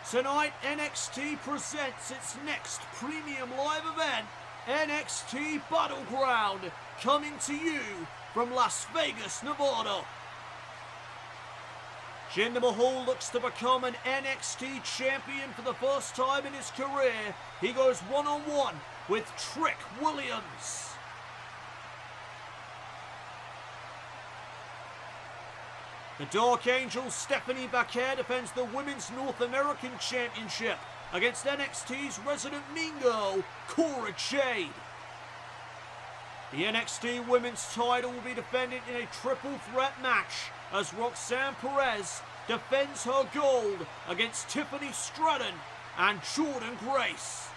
Tonight, NXT presents its next premium live event, NXT Battleground, coming to you from Las Vegas, Nevada. Jinder Mahal looks to become an NXT champion for the first time in his career. He goes one-on-one with Trick Williams. The Dark Angel Stephanie Vaquer defends the Women's North American Championship against NXT's resident mean girl, Cora Jade. The NXT Women's title will be defended in a triple threat match as Roxanne Perez defends her gold against Tiffany Stratton and Jordynne Grace.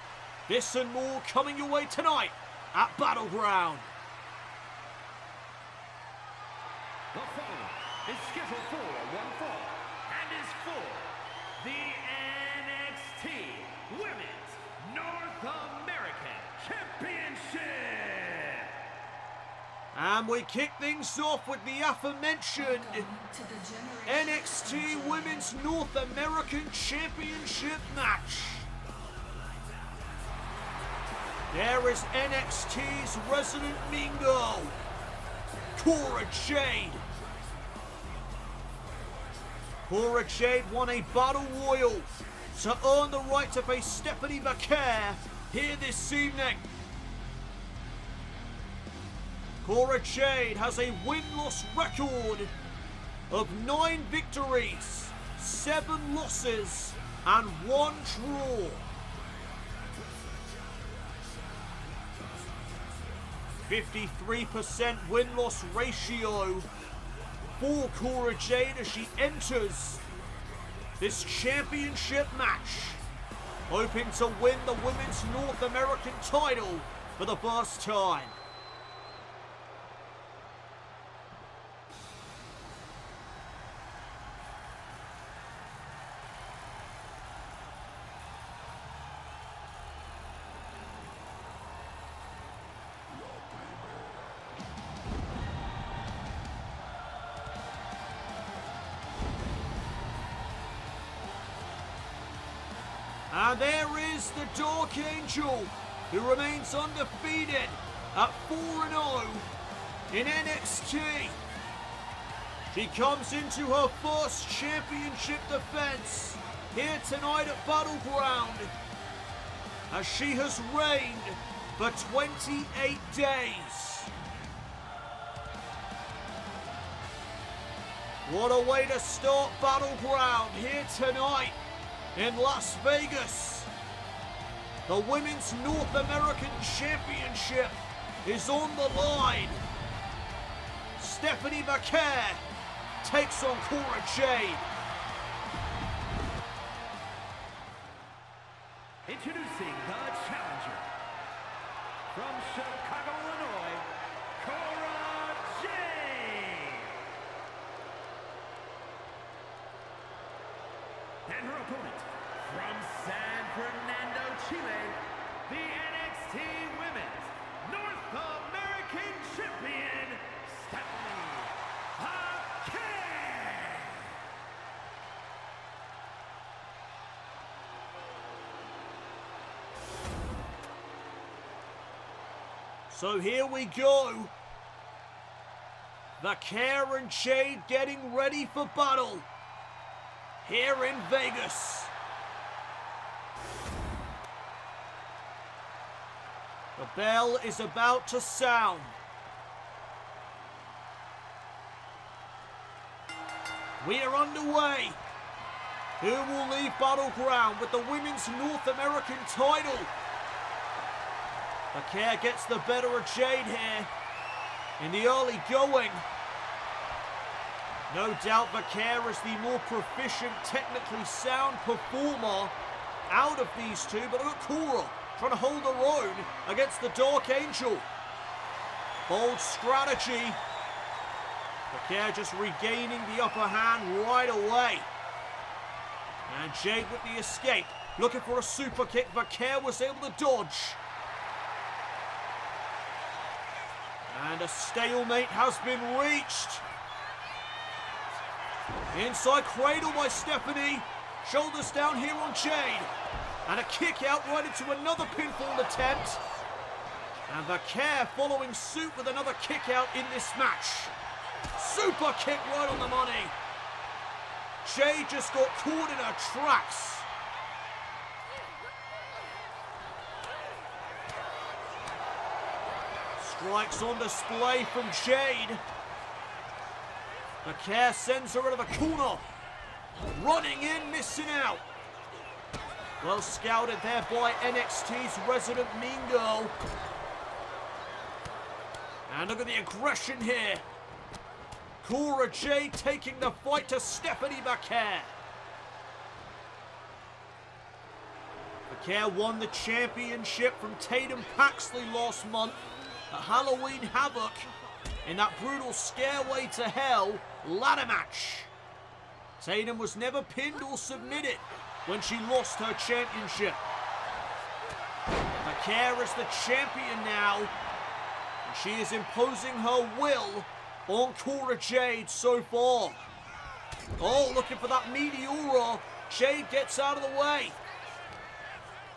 This and more coming your way tonight at Battleground. The following is scheduled for one fall and is for the NXT Women's North American Championship. And we kick things off with the aforementioned NXT Women's North American Championship match. There is NXT's resident mean girl, Cora Jade. Cora Jade won a Battle Royal to earn the right to face Stephanie Vaquer here this evening. Cora Jade has a win-loss record of 9 victories, 7 losses, and 1 draw. 53% win-loss ratio for Cora Jade as she enters this championship match, hoping to win the Women's North American title for the first time. And there is the Dark Angel, who remains undefeated at 4-0 in NXT. She comes into her first championship defense here tonight at Battleground, as she has reigned for 28 days. What a way to start Battleground here tonight in Las Vegas. The Women's North American Championship is on the line. Stephanie Vaquer takes on Cora Jade. Introducing the challenger from Chicago, Illinois, Cora Jade. And her opponent from San Fernando, Chile, the NXT Women's North American Champion, Stephanie Vaquer. So here we go. Vaquer and Jade getting ready for battle here in Vegas. The bell is about to sound. We are underway. Who will leave Battleground with the Women's North American title? Vaquer gets the better of Jade here in the early going. No doubt Vaquer is the more proficient, technically sound performer out of these two, but look at Cora trying to hold her own against the Dark Angel. Bold strategy. Vaquer just regaining the upper hand right away. And Jade with the escape, looking for a super kick. Vaquer was able to dodge. And a stalemate has been reached. Inside cradle by Stephanie. Shoulders down here on Jade. And a kick out right into another pinfall attempt. And Vaquer following suit with another kick out in this match. Super kick right on the money. Jade just got caught in her tracks. Strikes on display from Jade. Vaquer sends her out of the corner. Running in, missing out. Well scouted there by NXT's resident mean girl. And look at the aggression here. Cora Jade taking the fight to Stephanie Vaquer. Vaquer won the championship from Tatum Paxley last month at Halloween Havoc in that brutal Stairway to Hell ladder match. Tatum was never pinned or submitted when she lost her championship. Vaquer is the champion now, and she is imposing her will on Cora Jade so far. Oh, looking for that Meteora. Jade gets out of the way.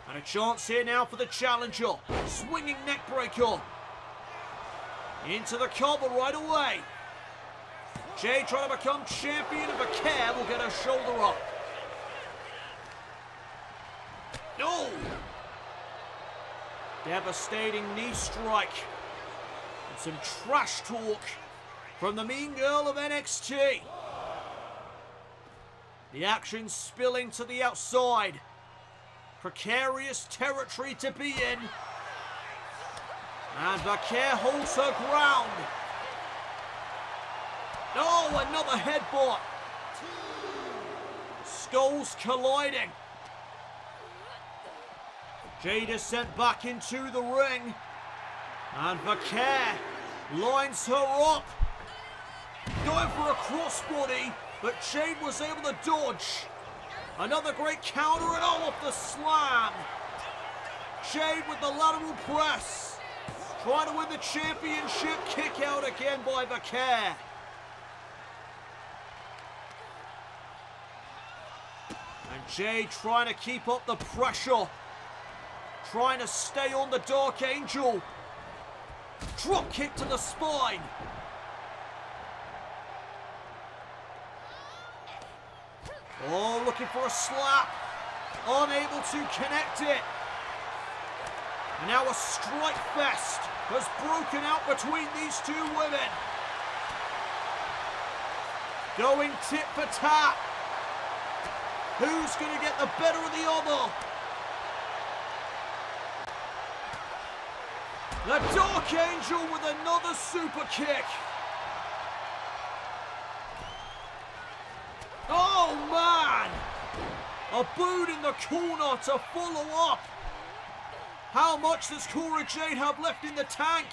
And a chance here now for the challenger. Swinging neckbreaker. Into the cover right away. Jade trying to become champion, and Vaquer will get her shoulder up. No! Devastating knee strike. And some trash talk from the mean girl of NXT. The action spilling to the outside. Precarious territory to be in. And Vaquer holds her ground. Oh, another headbutt. Skulls colliding. Jade is sent back into the ring. And Vaquer lines her up. Going for a crossbody, but Jade was able to dodge. Another great counter and off the slam. Jade with the lateral press. Trying to win the championship. Kick out again by Vaquer. And Jade trying to keep up the pressure. Trying to stay on the Dark Angel. Drop kick to the spine. Oh, looking for a slap. Unable to connect it. And now a strike fest has broken out between these two women. Going tit for tat. Who's going to get the better of the other? The Dark Angel with another super kick. Oh man! A boot in the corner to follow up. How much does Cora Jade have left in the tank?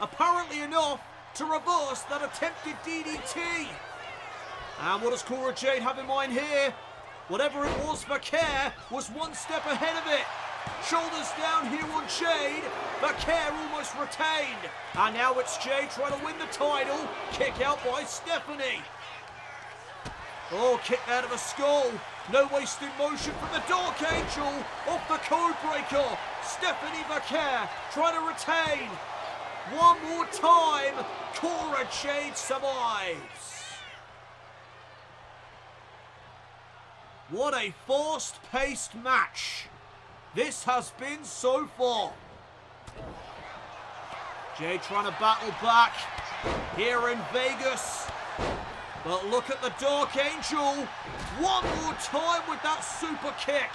Apparently enough to reverse that attempted DDT. And what does Cora Jade have in mind here? Whatever it was, Vaquer was one step ahead of it. Shoulders down here on Jade. Vaquer almost retained. And now it's Jade trying to win the title. Kick out by Stephanie. Oh, kick out of a skull. No wasted motion from the Dark Angel. Off the code breaker. Stephanie Vaquer trying to retain. One more time. Cora Jade survives. What a fast-paced match this has been so far. Jade trying to battle back here in Vegas. But look at the Dark Angel. One more time with that super kick.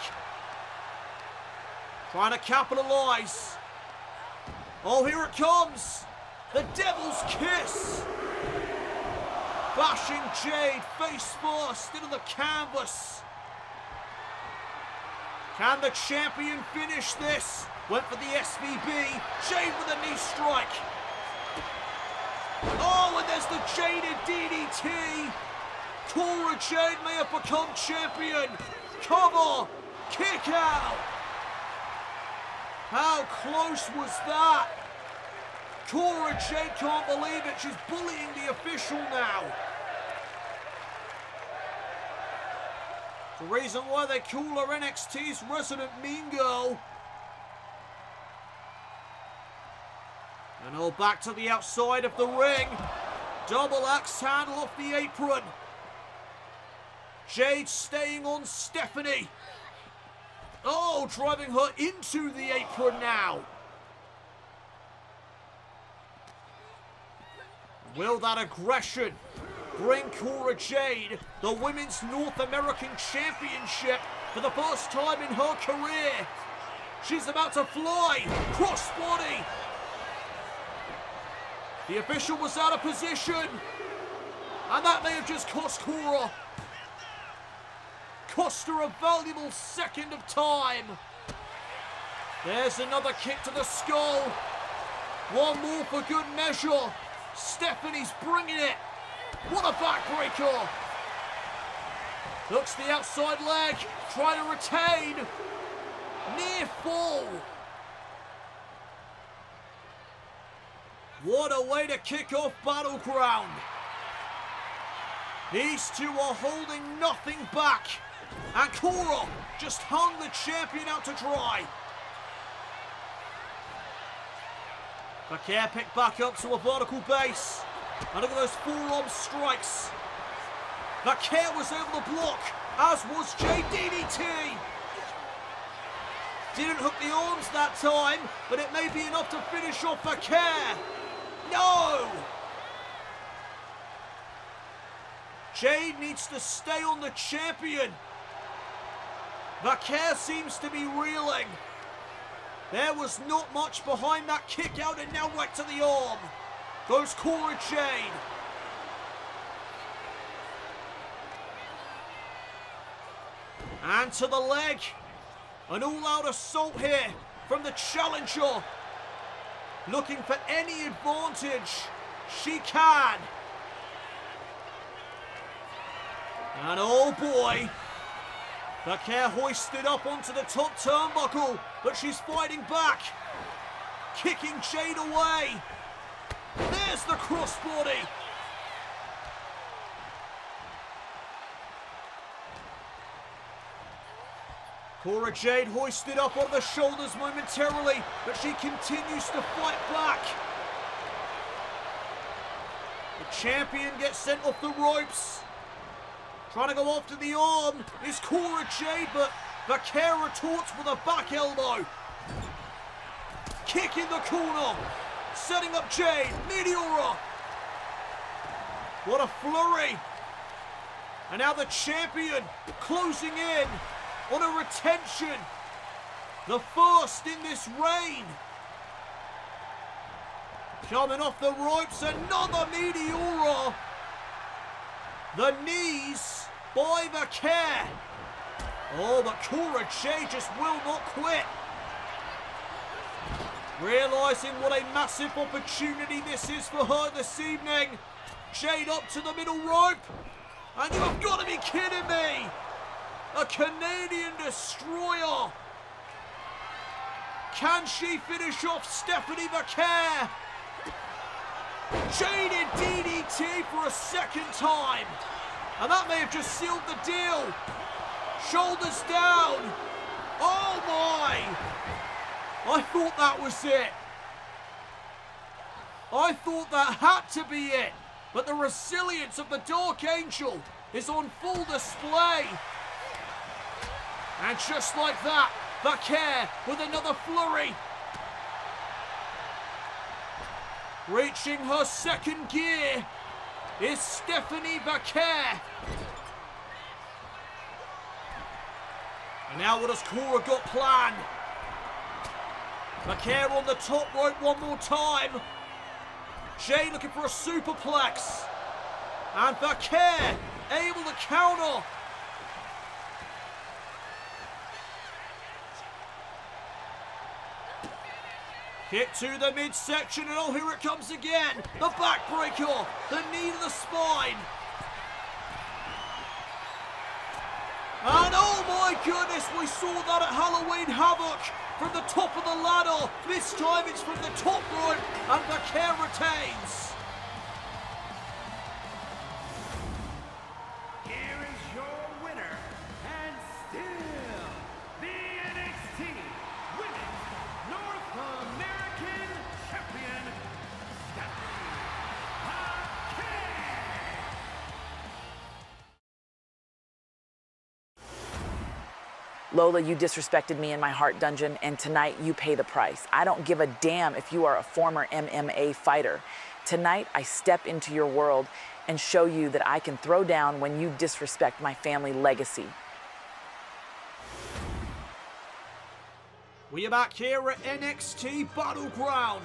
Trying to capitalize. Oh, here it comes. The Devil's Kiss. Bashing Jade face first into the canvas. Can the champion finish this? Went for the SVB. Jade with a knee strike. Oh, and there's the Jaded DDT. Cora Jade may have become champion. Cover. Kick out. How close was that? Cora Jade can't believe it. She's bullying the official now. The reason why they call her NXT's resident mean girl. And all back to the outside of the ring. Double axe handle off the apron. Jade staying on Stephanie. Oh, driving her into the apron now. Will that aggression bring Cora Jade the Women's North American Championship for the first time in her career? She's about to fly. Crossbody. The official was out of position. And that may have just cost Cora. Cost her a valuable second of time. There's another kick to the skull. One more for good measure. Stephanie's bringing it. What a backbreaker. Looks the outside leg. Trying to retain. Near fall. What a way to kick off Battleground. These two are holding nothing back. And Cora just hung the champion out to dry. Vaquer picked back up to a vertical base. And look at those forearm strikes. Vaquer was able to block, as was Jade. DDT. Didn't hook the arms that time, but it may be enough to finish off Vaquer. No! Jade needs to stay on the champion. Vaquer seems to be reeling. There was not much behind that kick out, and now right to the arm. Goes Cora Jade. And to the leg. An all-out assault here from the challenger. Looking for any advantage she can. And oh boy. Vaquer hoisted up onto the top turnbuckle, but she's fighting back. Kicking Jade away. There's the crossbody. Cora Jade hoisted up on the shoulders momentarily, but she continues to fight back. The champion gets sent off the ropes. Trying to go after the arm is Cora Jade, but Vaquer retorts with a back elbow. Kick in the corner. Setting up Jade. Meteora. What a flurry. And now the champion closing in on a retention. The first in this reign. Coming off the ropes, another Meteora. The knees by Vaquer. Oh, but Cora Jade just will not quit. Realising what a massive opportunity this is for her this evening. Jade up to the middle rope. And you have got to be kidding me. A Canadian destroyer. Can she finish off Stephanie Vaquer? Jade in DDT for a second time. And that may have just sealed the deal. Shoulders down. Oh my. I thought that was it. I thought that had to be it. But the resilience of the Dark Angel is on full display. And just like that, Vaquer with another flurry. Reaching her second gear is Stephanie Vaquer. And now what has Cora got planned? Vaquer on the top rope one more time. Jade looking for a superplex. And Vaquer able to counter. Kick to the midsection, and oh, here it comes again. The backbreaker, the knee to the spine. And oh my goodness, we saw that at Halloween Havoc from the top of the ladder. This time it's from the top rope, and Vaquer retains. Here is your winner, and Lola, you disrespected me in my heart dungeon, and tonight you pay the price. I don't give a damn if you are a former MMA fighter. Tonight, I step into your world and show you that I can throw down when you disrespect my family legacy. We are back here at NXT Battleground,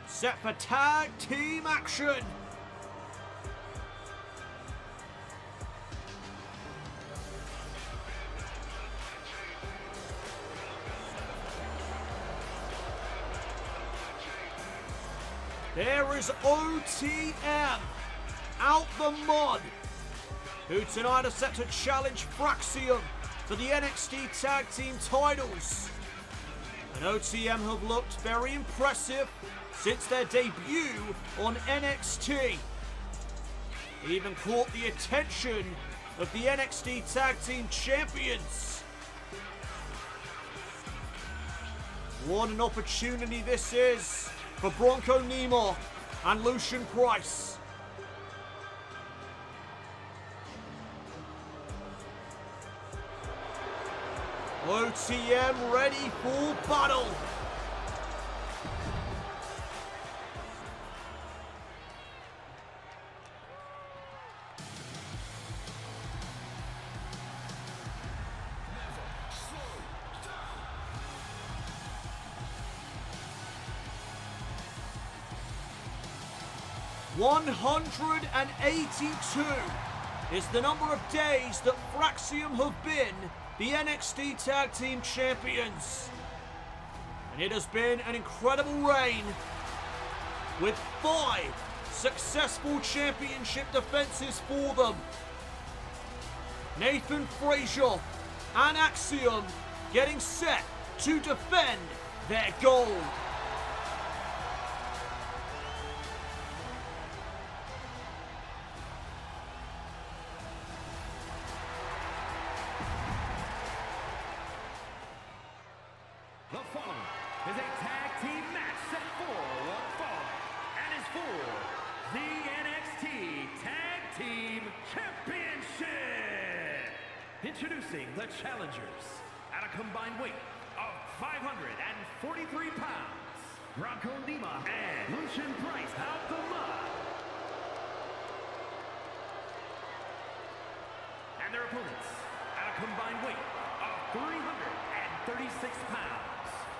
set for tag team action. There is OTM, Out the Mud, who tonight are set to challenge Fraxiom for the NXT Tag Team titles. And OTM have looked very impressive since their debut on NXT. They even caught the attention of the NXT Tag Team Champions. What an opportunity this is for Bronco Nemo and Lucian Price. OTM ready for battle. (182) is the number of days that Fraxiom have been the NXT Tag Team Champions. And it has been an incredible reign with 5 successful championship defenses for them. Nathan Frazier and Axiom getting set to defend their gold. The following is a tag team match set for one fall and is for the NXT Tag Team Championship. Introducing the challengers at a combined weight of 543 pounds, Bronco Nemo and Lucian Price out the mud. And their opponents at a combined weight of 336 pounds.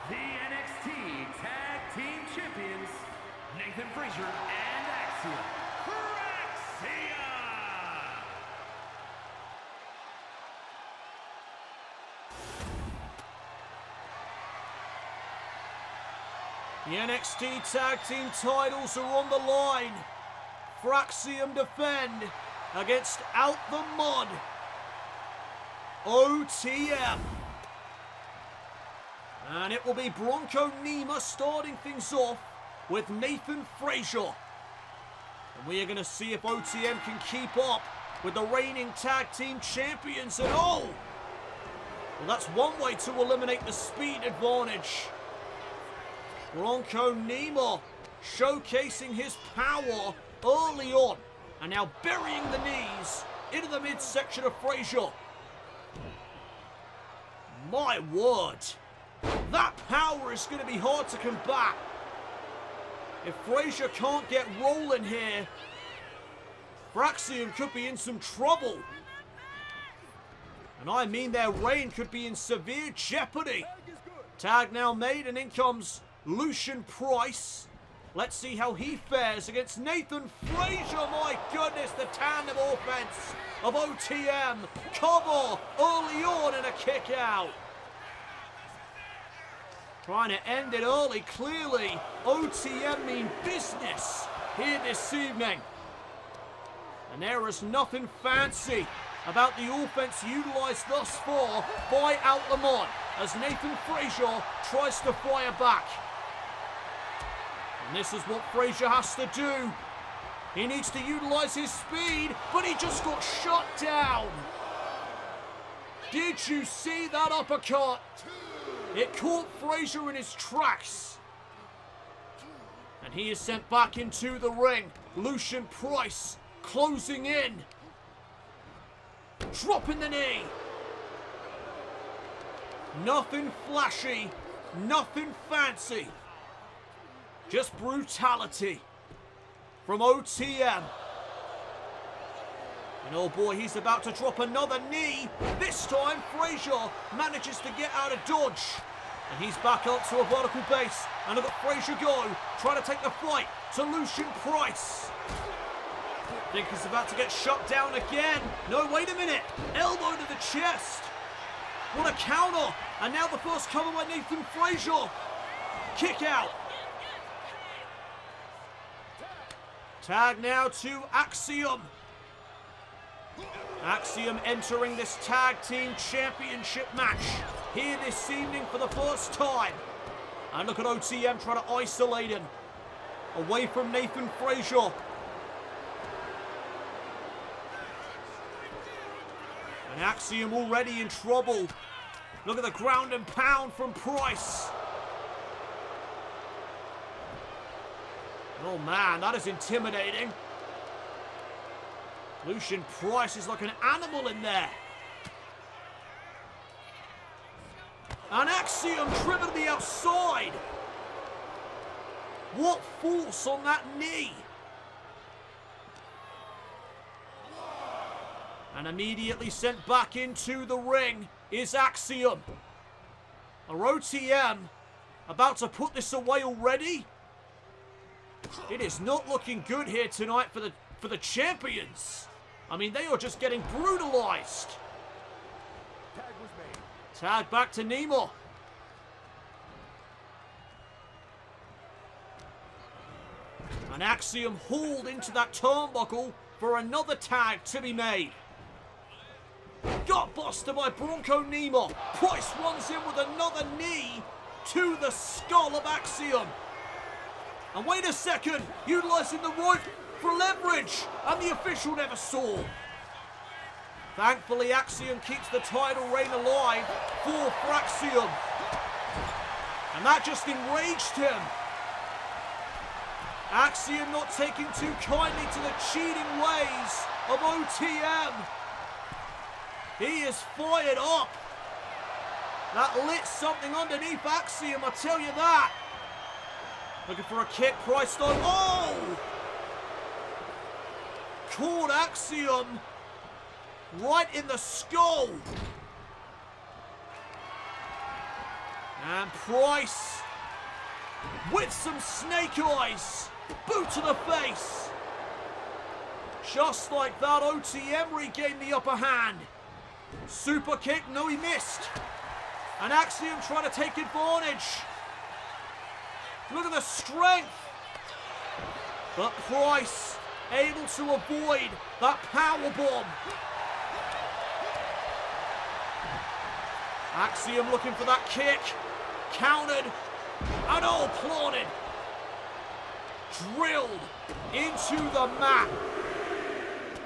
The NXT Tag Team Champions, Nathan Frazier and Axiom. Fraxiom! The NXT Tag Team titles are on the line. Fraxiom defend against Out the Mud. OTM. And it will be Bronco Nemo starting things off with Nathan Frazier. And we are going to see if OTM can keep up with the reigning tag team champions. And oh! Well, that's one way to eliminate the speed advantage. Bronco Nemo showcasing his power early on. And now burying the knees into the midsection of Frazier. My word. That power is going to be hard to combat. If Frazier can't get rolling here, Fraxiom could be in some trouble. And I mean their reign could be in severe jeopardy. Tag now made and in comes Lucian Price. Let's see how he fares against Nathan Frazier. My goodness, the tandem offense of OTM. Cover early on and a kick out. Trying to end it early, clearly. OTM mean business here this evening. And there is nothing fancy about the offense utilised thus far by Out the Mud as Nathan Frazier tries to fire back. And this is what Frazier has to do. He needs to utilise his speed, but he just got shut down. Did you see that uppercut? It caught Frazier in his tracks. And he is sent back into the ring. Lucian Price closing in. Dropping the knee. Nothing flashy, nothing fancy. Just brutality from OTM. And oh boy, he's about to drop another knee. This time, Frazier manages to get out of dodge. And he's back up to a vertical base. And look at Frazier go, trying to take the fight to Lucian Price. I think he's about to get shut down again. No, wait a minute. Elbow to the chest. What a counter. And now the first cover by Nathan Frazier. Kick out. Tag now to Axiom. Axiom entering this tag team championship match here this evening for the first time. And look at OTM trying to isolate him away from Nathan Frazier. And Axiom already in trouble. Look at the ground and pound from Price. Oh man, that is intimidating. Lucian Price is like an animal in there. And Axiom driven to the outside. What force on that knee. And immediately sent back into the ring is Axiom. Are OTM about to put this away already? It is not looking good here tonight for the champions. I mean, they are just getting brutalized. Tag was made. Tag back to Nemo. And Axiom hauled into that turnbuckle for another tag to be made. Got busted by Bronco Nemo. Price runs in with another knee to the skull of Axiom. And wait a second, utilising the rope for leverage, and the official never saw. Thankfully, Axiom keeps the title reign alive for Fraxiom. And that just enraged him. Axiom not taking too kindly to the cheating ways of OTM. He is fired up. That lit something underneath Axiom, I tell you that. Looking for a kick, Price though. Oh! Caught Axiom right in the skull. And Price with some snake eyes. Boot to the face. Just like that, OTM regained the upper hand. Super kick, no, he missed. And Axiom trying to take advantage. Look at the strength. But Price able to avoid that powerbomb. Axiom looking for that kick. Countered. And all planted. Drilled into the mat.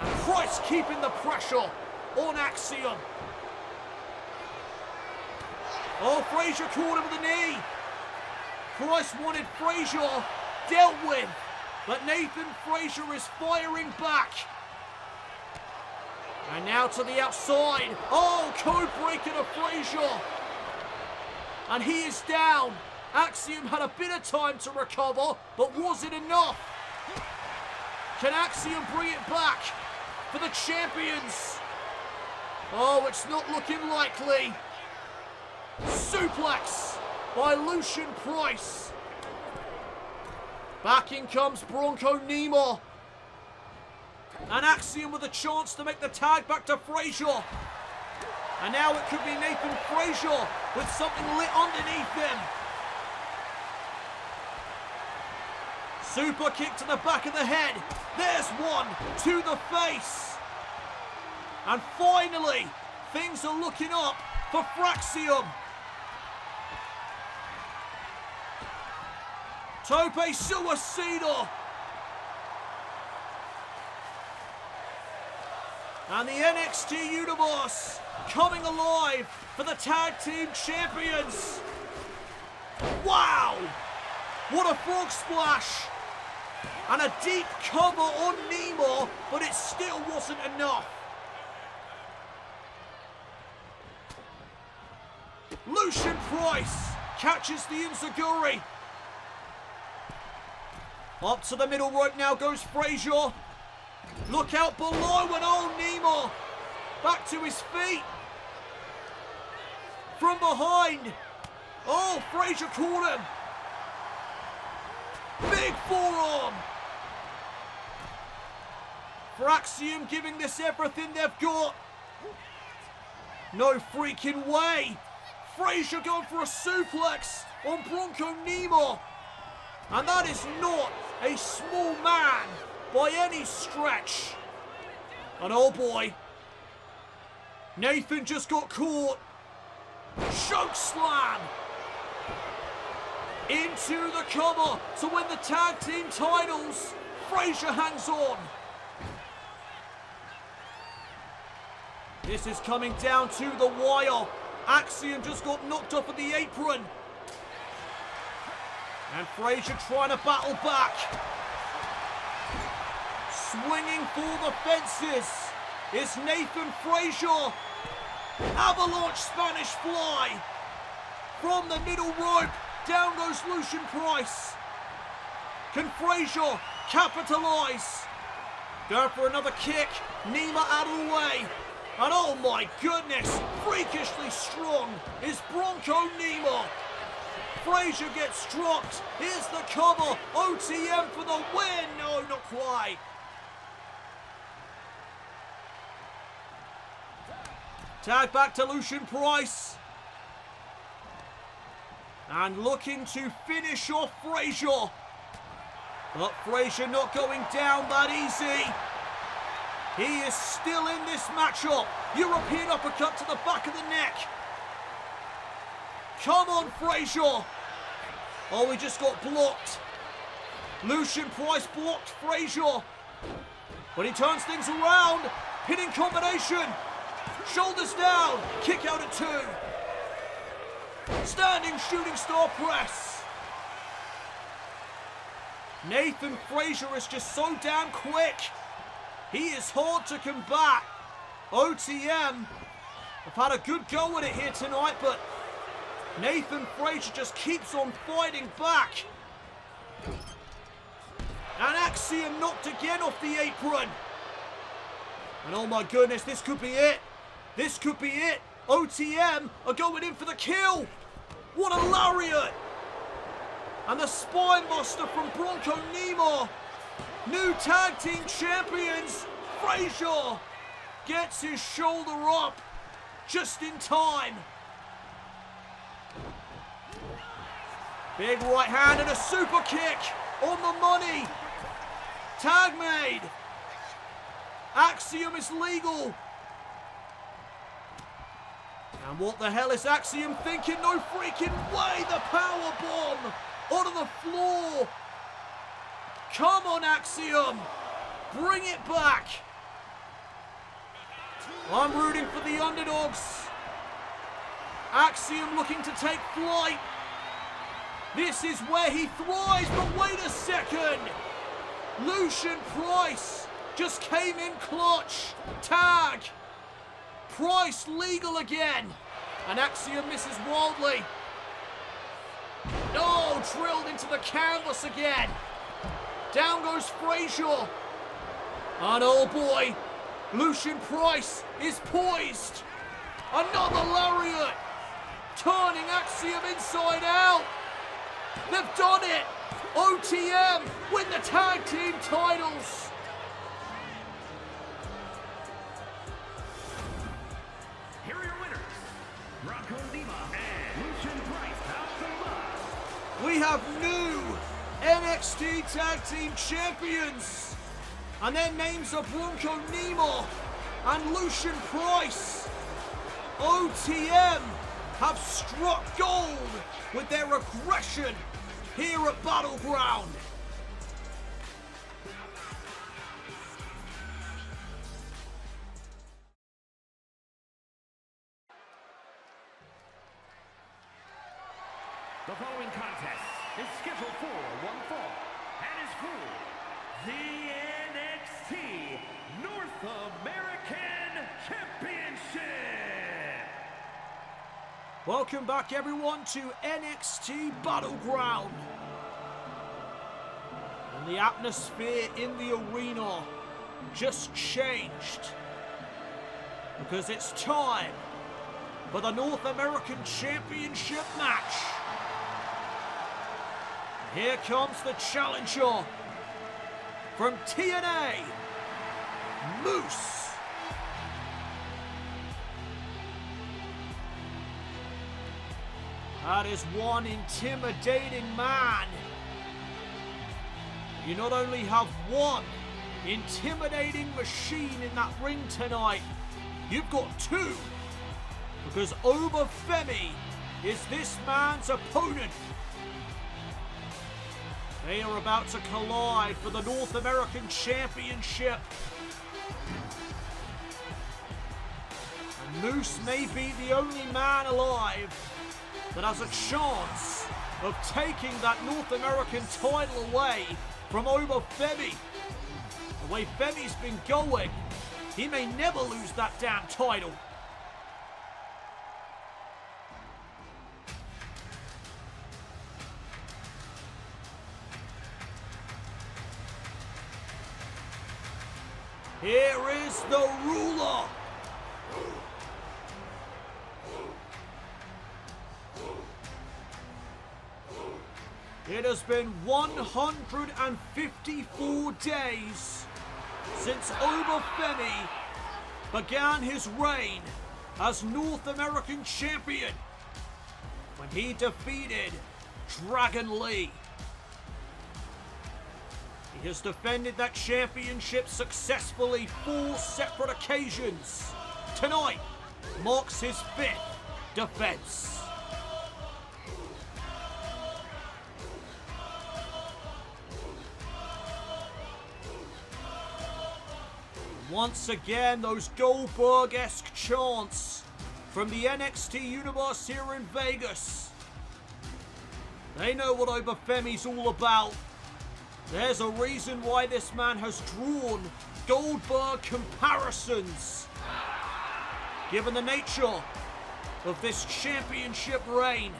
And Price keeping the pressure on Axiom. Oh, Frazier caught him with a knee. Price wanted Frazier dealt with, but Nathan Frazier is firing back. And now to the outside. Oh, code breaker to Frazier. And he is down. Axiom had a bit of time to recover, but was it enough? Can Axiom bring it back for the champions? Oh, it's not looking likely. Suplex by Lucian Price. Back in comes Bronco Nemo. And Axiom with a chance to make the tag back to Frazier. And now it could be Nathan Frazier with something lit underneath him. Super kick to the back of the head. There's one to the face. And finally, things are looking up for Fraxiom. Tope Suicida. And the NXT Universe coming alive for the Tag Team Champions. Wow! What a frog splash! And a deep cover on Nemo, but it still wasn't enough. Lucian Price catches the enziguri. Up to the middle rope now goes Frazier. Look out below and oh, Nemo back to his feet. From behind. Oh, Frazier caught him. Big forearm. Fraxiom giving this everything they've got. No freaking way. Frazier going for a suplex on Bronco Nemo. And that is not a small man by any stretch. And oh boy, Nathan just got caught. Choke slam into the cover to win the tag team titles. Frazier hangs on. This is coming down to the wire. Axiom just got knocked off of the apron. And Frazier trying to battle back. Swinging for the fences is Nathan Frazier. Avalanche Spanish fly. From the middle rope, down goes Lucian Price. Can Frazier capitalize? Going for another kick. Nima out of the way. And oh my goodness, freakishly strong is Bronco Nemo. Frazier gets dropped. Here's the cover. OTM for the win. No, not quite. Tag back to Lucian Price. And looking to finish off Frazier. But Frazier not going down that easy. He is still in this matchup. European uppercut to the back of the neck. Come on, Frazier. Oh, he just got blocked. Lucian Price blocked Frazier. But he turns things around. Pinning combination. Shoulders down. Kick out at 2. Standing shooting star press. Nathan Frazier is just so damn quick. He is hard to combat. OTM have had a good go at it here tonight, but Nathan Frazier just keeps on fighting back. And Axiom knocked again off the apron. And oh my goodness, this could be it. This could be it. OTM are going in for the kill. What a lariat. And the spine buster from Bronco Nemo. New tag team champions. Frazier gets his shoulder up just in time. Big right hand and a super kick on the money. Tag made. Axiom is legal. And what the hell is Axiom thinking? No freaking way. The power bomb onto the floor. Come on, Axiom. Bring it back. I'm rooting for the underdogs. Axiom looking to take flight. This is where he thrives, but wait a second. Lucian Price just came in clutch. Tag. Price legal again. And Axiom misses wildly. No, drilled into the canvas again. Down goes Frazier. And oh boy, Lucian Price is poised. Another lariat. Turning Axiom inside out. They've done it. OTM win the tag team titles. Here are your winners, Bronco Nemo and Lucian Price out the mud. We have new NXT Tag Team Champions. And their names are Bronco Nemo and Lucian Price. OTM have struck gold with their aggression here at Battleground. The following contest is scheduled for one fall and is for the NXT North American Championship. Welcome back everyone to NXT Battleground. And the atmosphere in the arena just changed. Because it's time for the North American Championship match. Here comes the challenger from TNA, Moose. That is one intimidating man. You not only have one intimidating machine in that ring tonight, you've got two. Because Oba Femi is this man's opponent. They are about to collide for the North American Championship. And Moose may be the only man alive that has a chance of taking that North American title away from Oba Femi. The way Femi's been going, he may never lose that damn title. Here is the ruler. It has been 154 days since Oba Femi began his reign as North American Champion when he defeated Dragon Lee. He has defended that championship successfully 4 separate occasions. Tonight marks his 5th defense. Once again, those Goldberg-esque chants from the NXT universe here in Vegas. They know what Oba Femi's all about. There's a reason why this man has drawn Goldberg comparisons. Given the nature of this championship reign.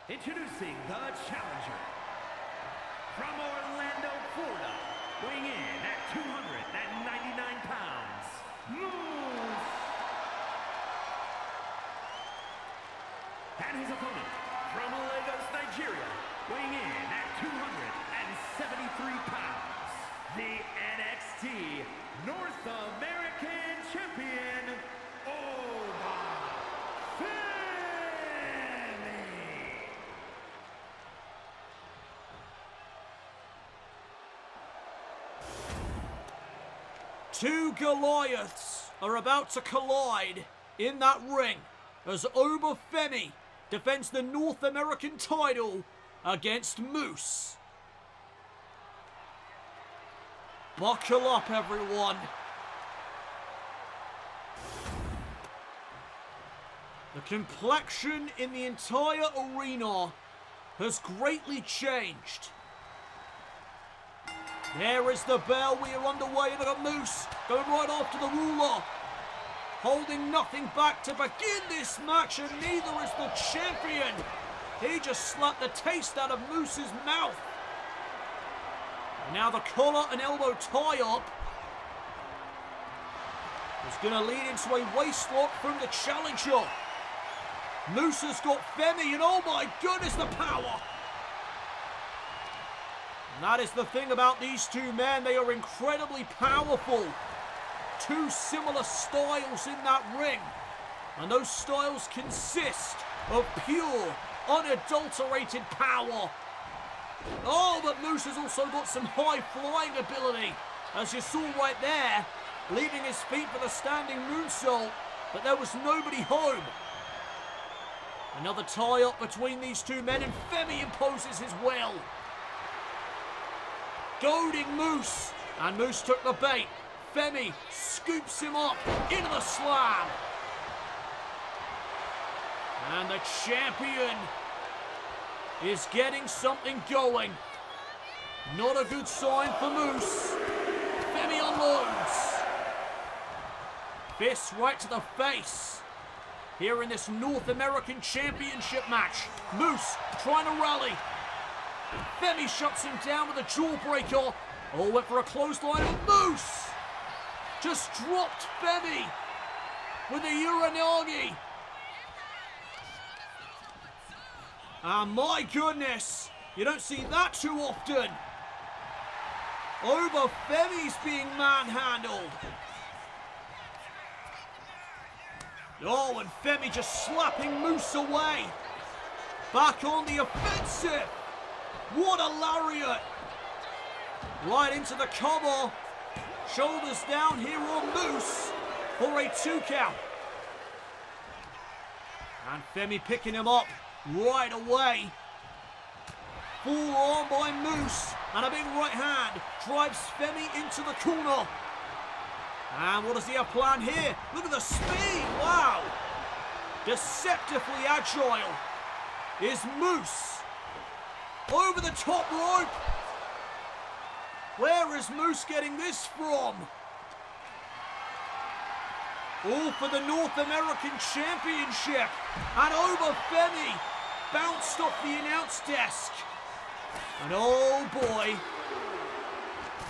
Introducing the challenger. From Orlando, Florida, weighing in at 299 pounds, Moose. And his opponent, from Lagos, Nigeria, weighing in at 273 pounds, the NXT North American Champion, Oba Femi. Two Goliaths are about to collide in that ring as Oba Femi defends the North American title against Moose. Buckle up, everyone. The complexion in the entire arena has greatly changed. There is the bell. We are underway. Look at Moose going right after the ruler. Holding nothing back to begin this match, and neither is the champion. He just slapped the taste out of Moose's mouth. Now the collar and elbow tie-up is going to lead into a waist lock from the challenger. Moose has got Femi, and oh my goodness, the power. And that is the thing about these two men. They are incredibly powerful. Two similar styles in that ring. And those styles consist of pure, unadulterated power. Oh, but Moose has also got some high-flying ability. As you saw right there, leaving his feet for the standing moonsault. But there was nobody home. Another tie-up between these two men, and Femi imposes his will. Goading Moose, and Moose took the bait. Femi scoops him up into the slam. And the champion is getting something going. Not a good sign for Moose. Femi unloads. Fist right to the face. Here in this North American Championship match. Moose trying to rally. Femi shuts him down with a jawbreaker. Oh, went for a clothesline of Moose. Just dropped Femi with a Uranagi. And my goodness, you don't see that too often. Oba Femi's being manhandled. Oh, and Femi just slapping Moose away. Back on the offensive. What a lariat. Right into the cover. Shoulders down here on Moose for a 2 count. And Femi picking him up right away. Forearm by Moose. And a big right hand drives Femi into the corner. And what does he have planned here? Look at the speed. Wow. Deceptively agile is Moose. Over the top rope. Where is Moose getting this from? All for the North American Championship. And Oba Femi bounced off the announce desk. And oh boy,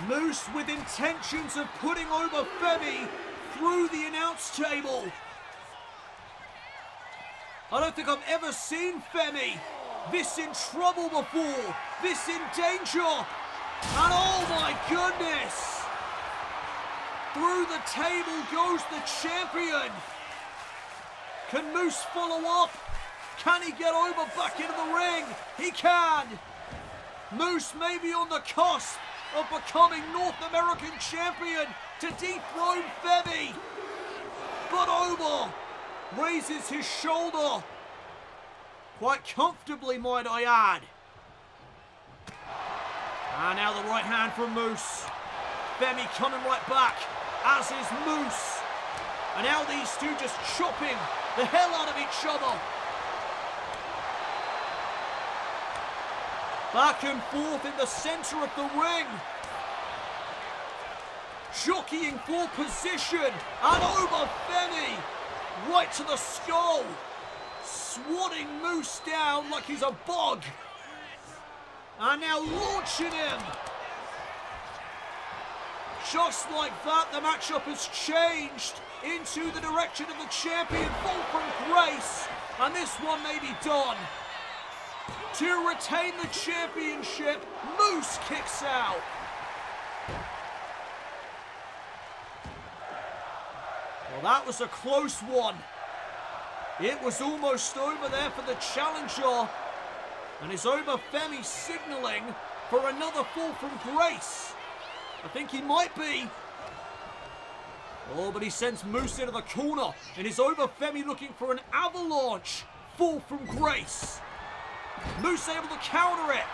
Moose with intentions of putting Oba Femi through the announce table. I don't think I've ever seen Femi this in trouble before, this in danger. And oh my goodness! Through the table goes the champion. Can Moose follow up? Can he get Oba back into the ring? He can! Moose may be on the cusp of becoming North American champion to dethrone Femi. But Oba raises his shoulder. Quite comfortably, might I add. And now the right hand from Moose. Femi coming right back, as is Moose. And now these two just chopping the hell out of each other. Back and forth in the center of the ring. Jockeying for position. And Oba Femi right to the skull. Swatting Moose down like he's a bug. And now launching him. Just like that, the matchup has changed into the direction of the champion, fall from grace. And this one may be done. To retain the championship, Moose kicks out. Well, that was a close one. It was almost over there for the challenger. And is Oba Femi signaling for another fall from grace? I think he might be. Oh, but he sends Moose into the corner. And is Oba Femi looking for an avalanche fall from grace? Moose able to counter it.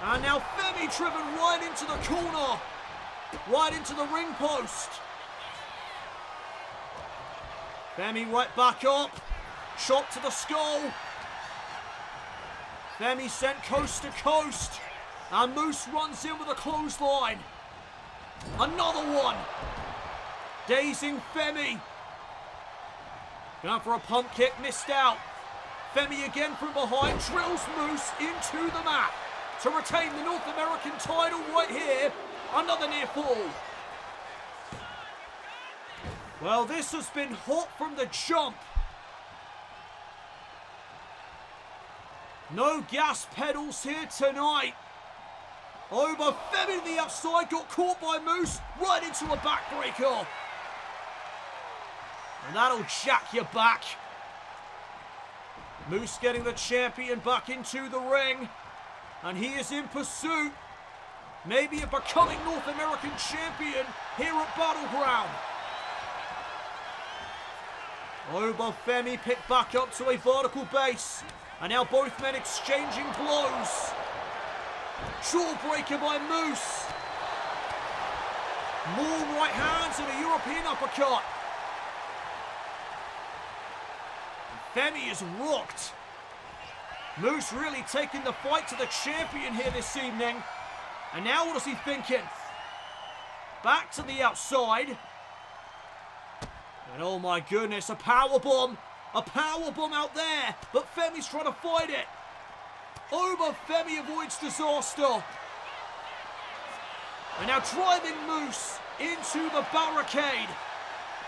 And now Femi driven right into the corner. Right into the ring post. Femi right back up. Shot to the skull. Femi sent coast to coast. And Moose runs in with a clothesline. Another one. Dazing Femi. Going for a pump kick, missed out. Femi again from behind, drills Moose into the mat to retain the North American title right here. Another near fall. Well, this has been hot from the jump. No gas pedals here tonight. Oba Femi to the outside, got caught by Moose, right into a backbreaker. And that'll jack you back. Moose getting the champion back into the ring. And he is in pursuit, maybe of becoming North American champion here at Battleground. Oba Femi picked back up to a vertical base. And now both men exchanging blows. Jawbreaker by Moose. More right hands and a European uppercut. Femi is rocked. Moose really taking the fight to the champion here this evening. And now what is he thinking? Back to the outside. And oh my goodness, a powerbomb. A powerbomb out there. But Femi's trying to fight it. Oba Femi avoids disaster. And now driving Moose into the barricade.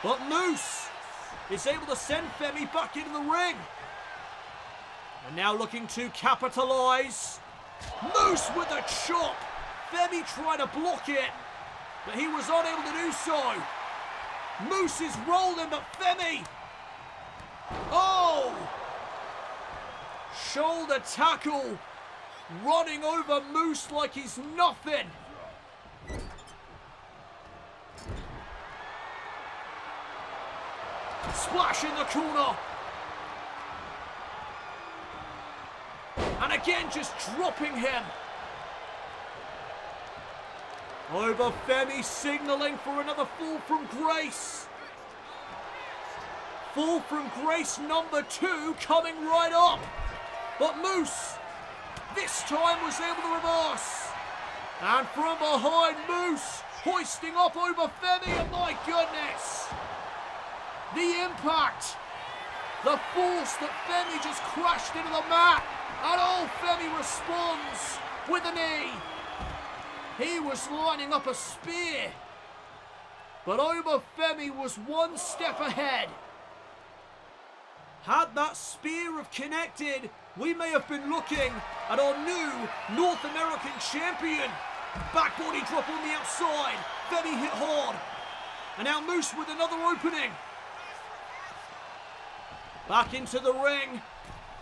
But Moose is able to send Femi back into the ring. And now looking to capitalize. Moose with a chop. Femi trying to block it, but he was unable to do so. Moose is rolling, but Femi. Oh! Shoulder tackle. Running over Moose like he's nothing. Splash in the corner. And again, just dropping him. Oba Femi signaling for another fall from Grace. Fall from Grace number 2 coming right up. But Moose, this time was able to reverse. And from behind, Moose hoisting up Oba Femi, and my goodness. The impact. The force that Femi just crashed into the mat. And oh, Femi responds with a knee. He was lining up a spear. But Oba Femi was one step ahead. Had that spear have connected, we may have been looking at our new North American champion. Back body drop on the outside. Femi hit hard. And now Moose with another opening. Back into the ring.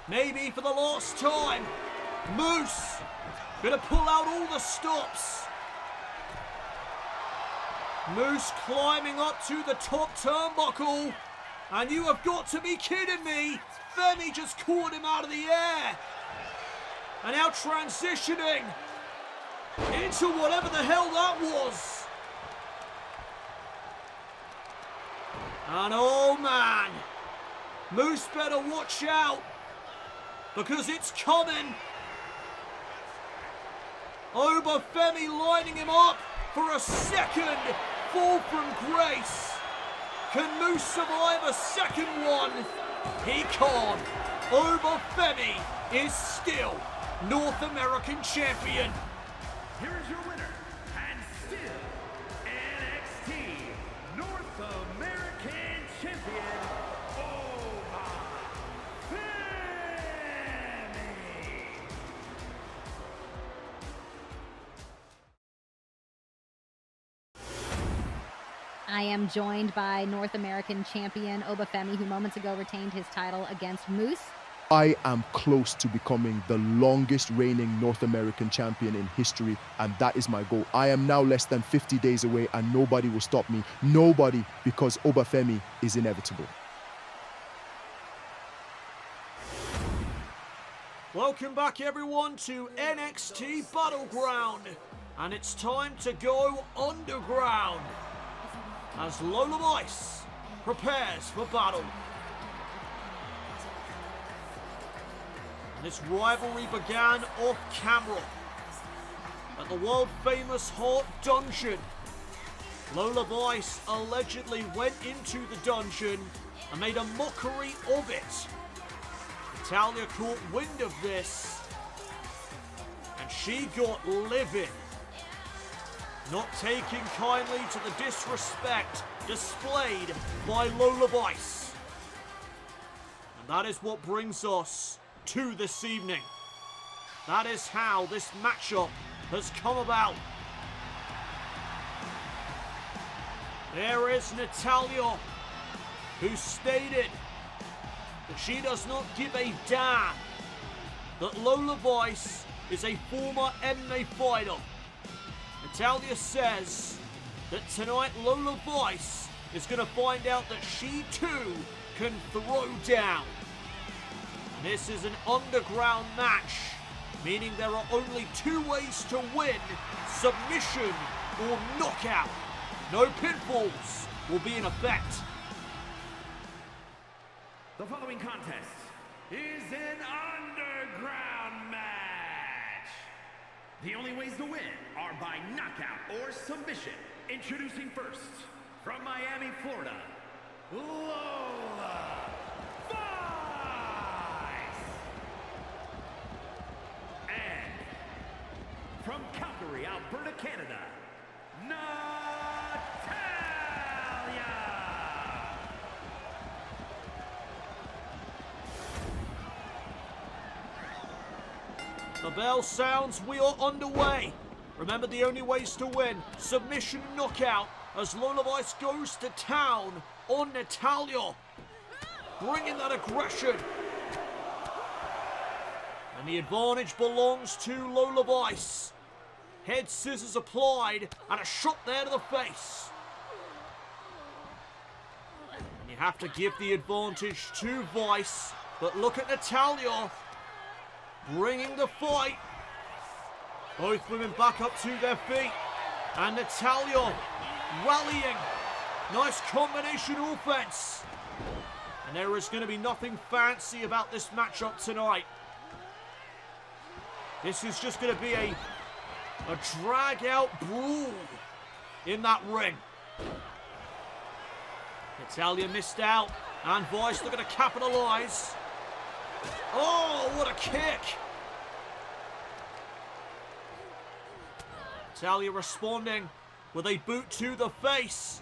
Maybe for the last time. Moose gonna pull out all the stops. Moose climbing up to the top turnbuckle. And you have got to be kidding me. Femi just caught him out of the air. And now transitioning into whatever the hell that was. And oh man, Moose better watch out, because it's coming. Oba Femi lining him up for a second fall from Grace. Can Moose survive a second one? He can't. Oba Femi is still North American champion. Here is your winner, and still NXT North American champion, Oba Femi. I am joined by North American champion Oba Femi, who moments ago retained his title against Moose. I am close to becoming the longest reigning North American champion in history, and that is my goal. I am now less than 50 days away, and nobody will stop me. Nobody, because Oba Femi is inevitable. Welcome back everyone to NXT Battleground. And it's time to go underground as Lola Vice prepares for battle. This rivalry began off camera at the world famous Hart Dungeon. Lola Vice allegedly went into the dungeon and made a mockery of it. Natalya caught wind of this and she got livid, not taking kindly to the disrespect displayed by Lola Vice. And that is what brings us to this evening. That is how this matchup has come about. There is Natalya, who stated that she does not give a damn that Lola Vice is a former MMA fighter. Natalya says that tonight Lola Vice is going to find out that she too can throw down. This is an underground match, meaning there are only 2 ways to win: submission or knockout. No pinfalls will be in effect. The following contest is an underground The only ways to win are by knockout or submission. Introducing first, from Miami, Florida, Lola. And from Calgary, Alberta, Canada, Natalya. The bell sounds, we are underway. Remember, the only ways to win, submission and knockout, as Lola Vice goes to town on Natalya, bringing that aggression. And the advantage belongs to Lola Vice. Head scissors applied, and a shot there to the face. And you have to give the advantage to Vice, but look at Natalya, bringing the fight. Both women back up to their feet. And Natalya rallying. Nice combination offense. And there is going to be nothing fancy about this matchup tonight. This is just going to be a drag-out brawl in that ring. Natalya missed out. And Vice looking to capitalize. Oh, what a kick. Natalya responding with a boot to the face.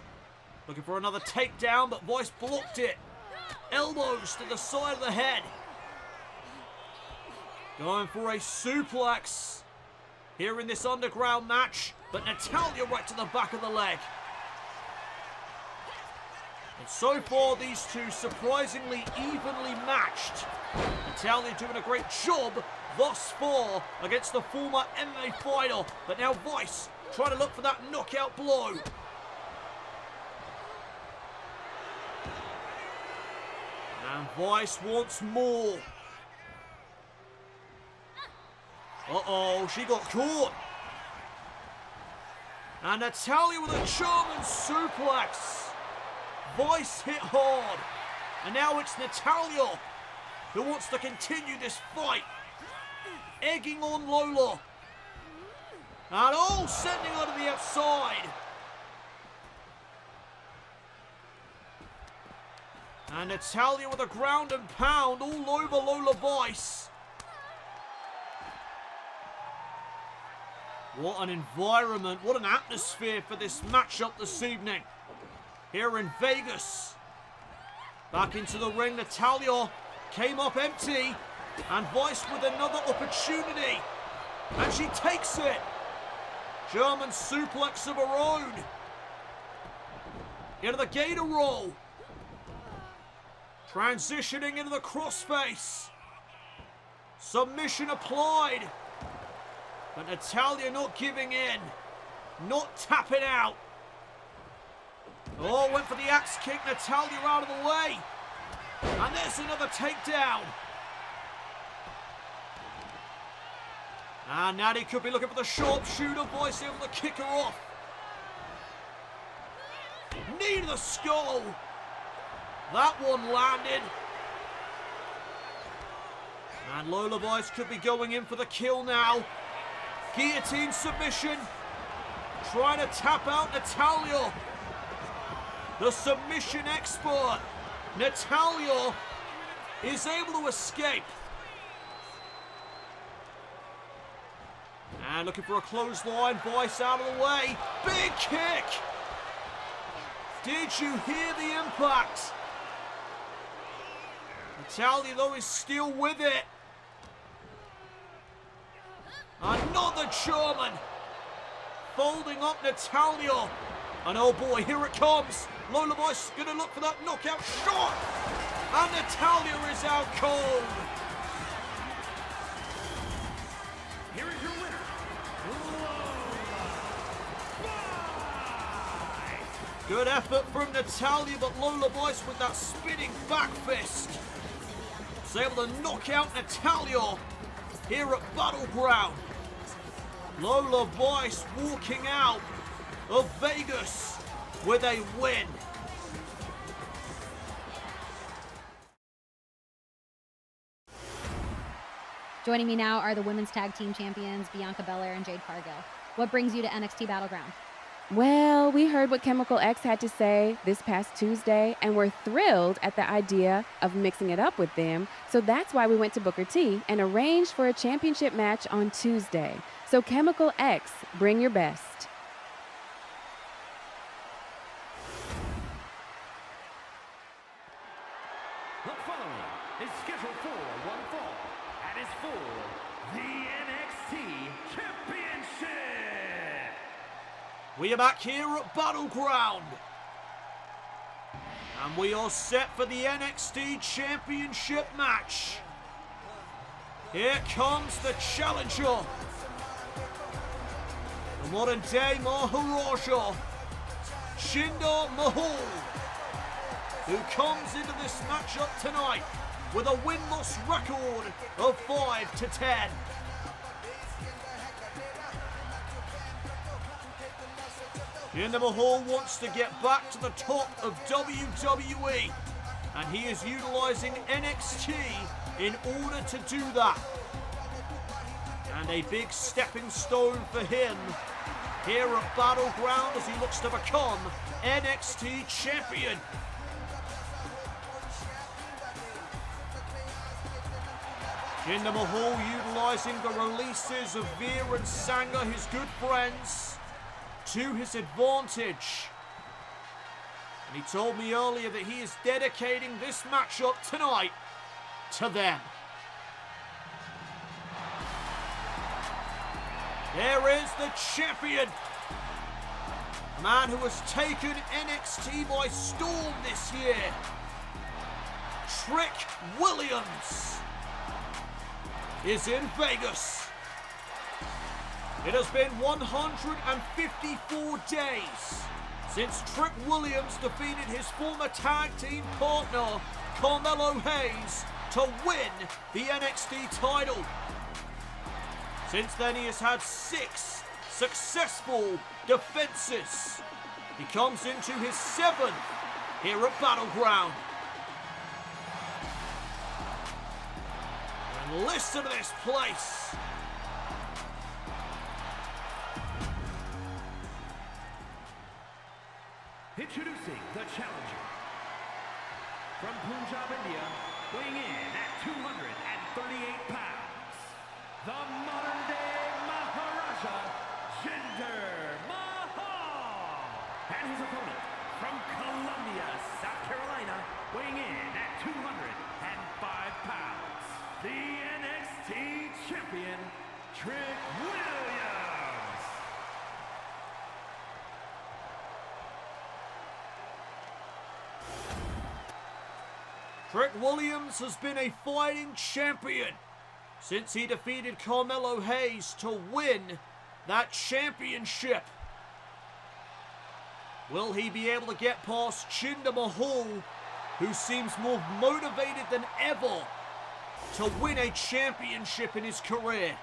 Looking for another takedown, but Vice blocked it. Elbows to the side of the head. Going for a suplex here in this underground match, but Natalya right to the back of the leg. And so far, these two surprisingly evenly matched. Natalya doing a great job thus far against the former MMA fighter, but now Vice trying to look for that knockout blow. And Vice wants more. Uh-oh, she got caught. And Natalya with a German suplex. Vice hit hard. And now it's Natalya who wants to continue this fight. Egging on Lola. And oh, sending her to the outside. And Natalya with a ground and pound all over Lola Vice. What an environment, what an atmosphere for this matchup this evening. Here in Vegas. Back into the ring, Natalya came up empty. And Vice with another opportunity. And she takes it. German suplex of her own. Into the gator roll. Transitioning into the crossface. Submission applied. But Natalya not giving in. Not tapping out. Oh, went for the axe kick. Natalya out of the way. And there's another takedown. And Natty could be looking for the sharpshooter. Vice able to kick her off. Knee to the skull. That one landed. And Lola Vice could be going in for the kill now. Guillotine submission. Trying to tap out Natalya. The submission expert. Natalya is able to escape. And looking for a clothesline. Vice out of the way. Big kick. Did you hear the impact? Natalya, though, is still with it. Another German. Folding up Natalya. And oh boy, here it comes. Lola Vice going to look for that knockout shot. And Natalya is out cold. Here is your winner, Lola Vice. Good effort from Natalya, but Lola Vice with that spinning back fist was able to knock out Natalya here at Battleground. Lola Vice walking out of Vegas with a win. Joining me now are the women's tag team champions, Bianca Belair and Jade Cargill. What brings you to NXT Battleground? Well, we heard what Chemical X had to say this past Tuesday, and we're thrilled at the idea of mixing it up with them. So that's why we went to Booker T and arranged for a championship match on Tuesday. So Chemical X, bring your best. The following is scheduled for one fall and is for the NXT Championship. We are back here at Battleground. And we are set for the NXT Championship match. Here comes the challenger. The modern day Maharaja, Jinder Mahal, who comes into this matchup tonight with a win-loss record of 5-10. Jinder Mahal wants to get back to the top of WWE, and he is utilizing NXT in order to do that. And a big stepping stone for him here at Battleground as he looks to become NXT champion. Jinder Mahal utilizing the releases of Veer and Sangha, his good friends, to his advantage. And he told me earlier that he is dedicating this matchup tonight to them. There is the champion. A man who has taken NXT by storm this year. Trick Williams is in Vegas. It has been 154 days since Trick Williams defeated his former tag team partner, Carmelo Hayes, to win the NXT title. Since then, he has had 6 successful defenses. He comes into his 7th here at Battleground. And listen to this place. Introducing the challenger. From Punjab, India, weighing in at 238 pounds, the modern-day Maharaja, Jinder Mahal. And his opponent, from Columbia, South Carolina, weighing in at 205 pounds, the NXT champion, Trick Williams. Trick Williams has been a fighting champion since he defeated Carmelo Hayes to win that championship. Will he be able to get past Jinder Mahal, who seems more motivated than ever to win a championship in his career?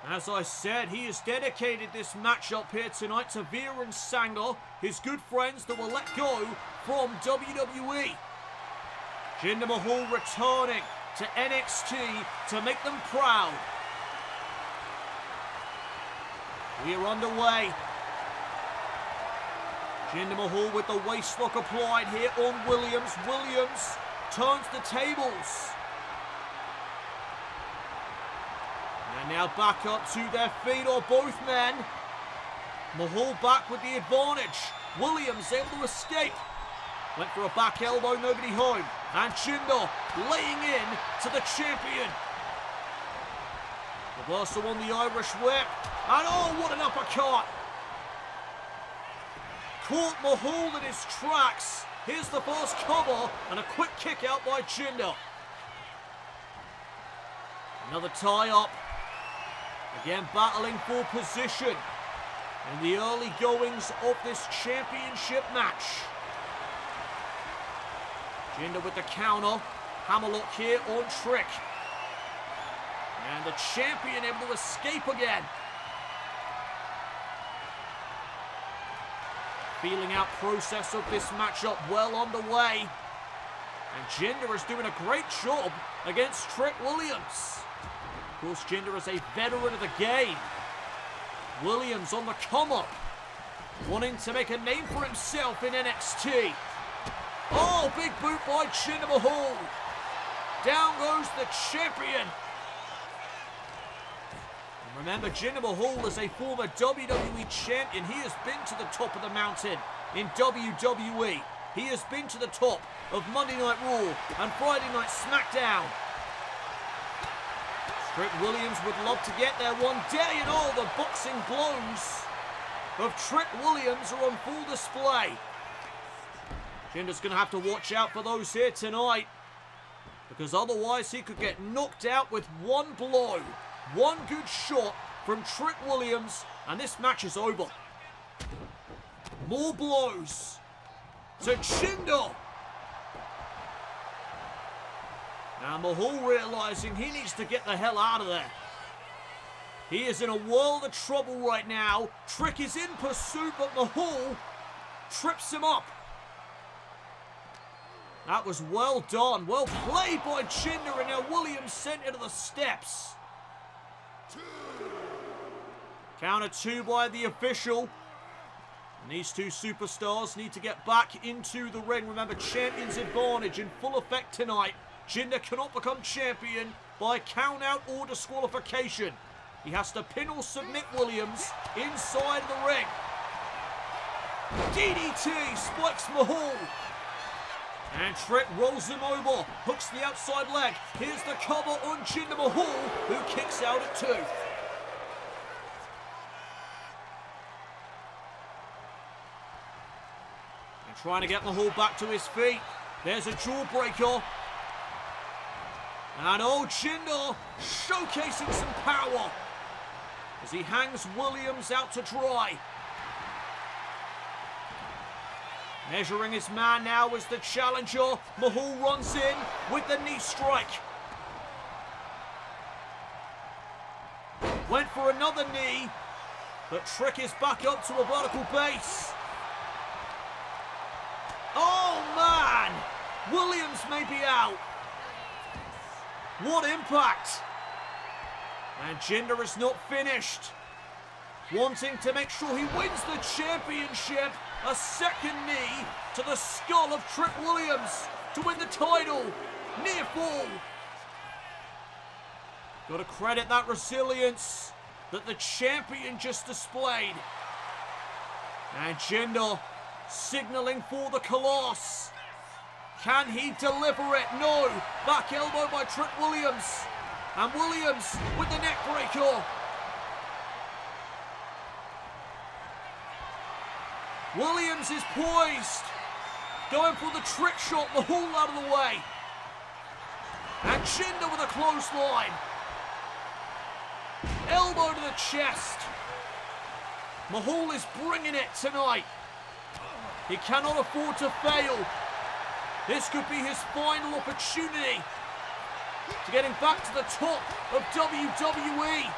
As I said, he has dedicated this matchup here tonight to Veer and Sangha, his good friends that were let go from WWE. Jinder Mahal returning to NXT to make them proud. We are underway. Jinder Mahal with the waistlock applied here on Williams. Williams turns the tables. And now back up to their feet, or both men. Mahal back with the advantage. Williams able to escape. Went for a back elbow, nobody home. And Jinder laying in to the champion. Reversal on the Irish whip. And oh, what an uppercut. Caught Mahal in his tracks. Here's the first cover and a quick kick out by Jinder. Another tie-up. Again battling for position in the early goings of this championship match. Jinder with the counter. Hammerlock here on Trick. And the champion able to escape again. Feeling out process of this matchup well underway. And Jinder is doing a great job against Trick Williams. Of course, Jinder is a veteran of the game. Williams on the come-up, wanting to make a name for himself in NXT. Oh, big boot by Jinder Mahal. Down goes the champion. And remember, Jinder Mahal is a former WWE champion. He has been to the top of the mountain in WWE. He has been to the top of Monday Night Raw and Friday Night SmackDown. Trick Williams would love to get there one day, and all the boxing blows of Trick Williams are on full display. Jinder's going to have to watch out for those here tonight, because otherwise he could get knocked out with one blow. One good shot from Trick Williams, and this match is over. More blows to Jinder. Now Mahal realizing he needs to get the hell out of there. He is in a world of trouble right now. Trick is in pursuit, but Mahal trips him up. That was well done. Well played by Jinder, and now Williams sent into the steps. Counter 2 by the official. And these two superstars need to get back into the ring. Remember, champion's advantage in full effect tonight. Jinder cannot become champion by count-out or disqualification. He has to pin or submit Williams inside the ring. DDT spikes Mahal. And Trick rolls him over, hooks the outside leg. Here's the cover on Jinder Mahal, who kicks out at 2. And trying to get Mahal back to his feet. There's a jawbreaker. And oh, Jinder showcasing some power as he hangs Williams out to dry. Measuring his man now as the challenger. Mahal runs in with the knee strike. Went for another knee, but Trick is back up to a vertical base. Oh man! Williams may be out. What impact! And Jinder is not finished. Wanting to make sure he wins the championship. A second knee to the skull of Trick Williams to win the title. Near fall. Got to credit that resilience that the champion just displayed. And Jinder signaling for the Colossus. Can he deliver it? No. Back elbow by Trick Williams. And Williams with the neck breaker. Williams is poised. Going for the trick shot. Mahal out of the way. And Jinder with a clothesline. Elbow to the chest. Mahal is bringing it tonight. He cannot afford to fail. This could be his final opportunity to getting back to the top of WWE.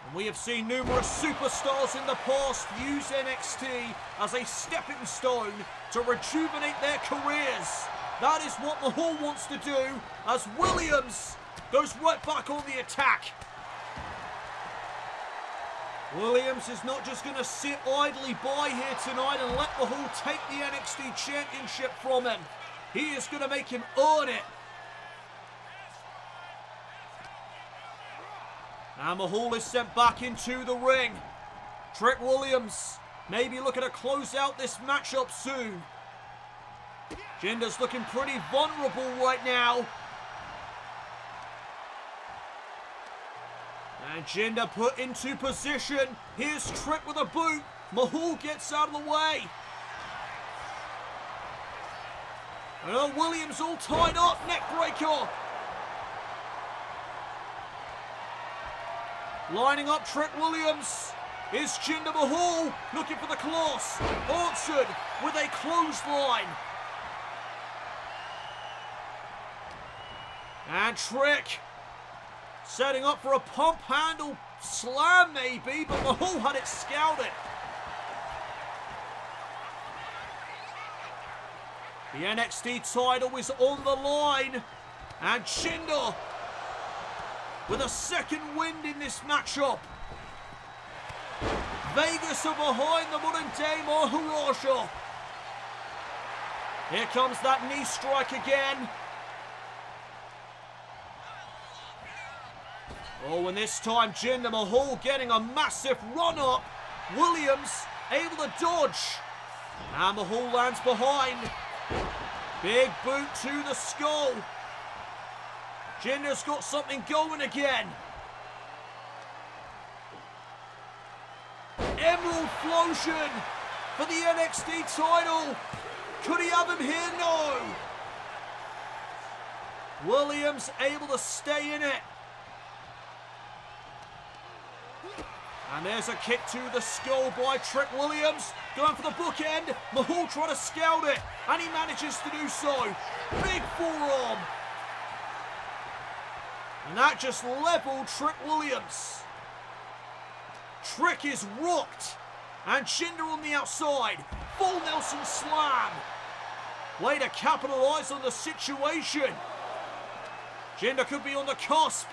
And we have seen numerous superstars in the past use NXT as a stepping stone to rejuvenate their careers. That is what Mahal wants to do as Williams goes right back on the attack. Williams is not just going to sit idly by here tonight and let Mahal take the NXT Championship from him. He is going to make him earn it. Now Mahal is sent back into the ring. Trick Williams maybe looking to close out this matchup soon. Jinder's looking pretty vulnerable right now. And Jinder put into position. Here's Trick with a boot. Mahal gets out of the way. And Williams all tied up. Neck breaker. Lining up Trick Williams is Jinder Mahal looking for the claws. Answered with a clothesline. And Trick setting up for a pump handle slam maybe, but Mahal had it scouted. The NXT title is on the line. And Jinder with a second wind in this matchup. Vegas are behind the modern day Maharaja. Here comes that knee strike again. Oh, and this time Jinder Mahal getting a massive run up. Williams able to dodge. And Mahal lands behind. Big boot to the skull. Jinder's got something going again. Emerald Flosion for the NXT title. Could he have him here? No. Williams able to stay in it. And there's a kick to the skull by Trick Williams. Going for the bookend. Mahal trying to scout it. And he manages to do so. Big forearm. And that just leveled Trick Williams. Trick is rocked. And Jinder on the outside. Full Nelson slam. Way to capitalize on the situation. Jinder could be on the cusp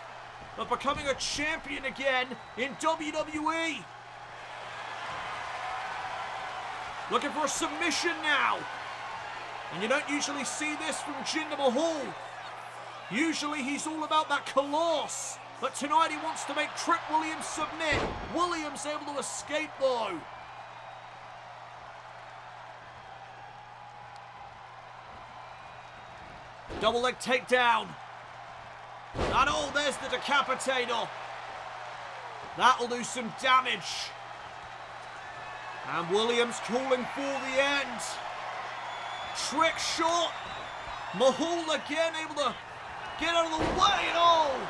of becoming a champion again in WWE. Looking for a submission now. And you don't usually see this from Jinder Mahal. Usually he's all about that coloss. But tonight he wants to make Trick Williams submit. Williams able to escape though. Double leg takedown. And oh, there's the decapitator. That'll do some damage. And Williams calling for the end. Trick shot. Mahal again able to get out of the way. And oh,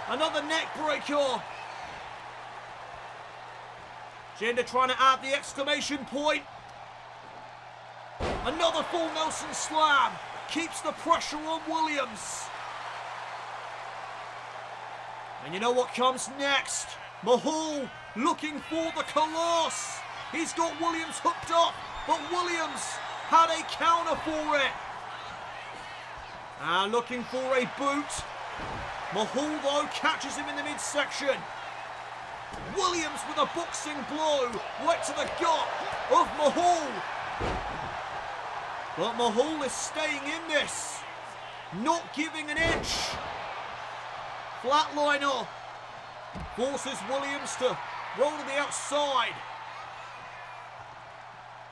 another neck breaker. Jinder trying to add the exclamation point. Another full Nelson slam. Keeps the pressure on Williams. And you know what comes next? Mahal looking for the coloss. He's got Williams hooked up, but Williams had a counter for it. And looking for a boot. Mahal though catches him in the midsection. Williams with a boxing blow right to the gut of Mahal. But Mahal is staying in this, not giving an inch. Flatliner forces Williams to roll to the outside.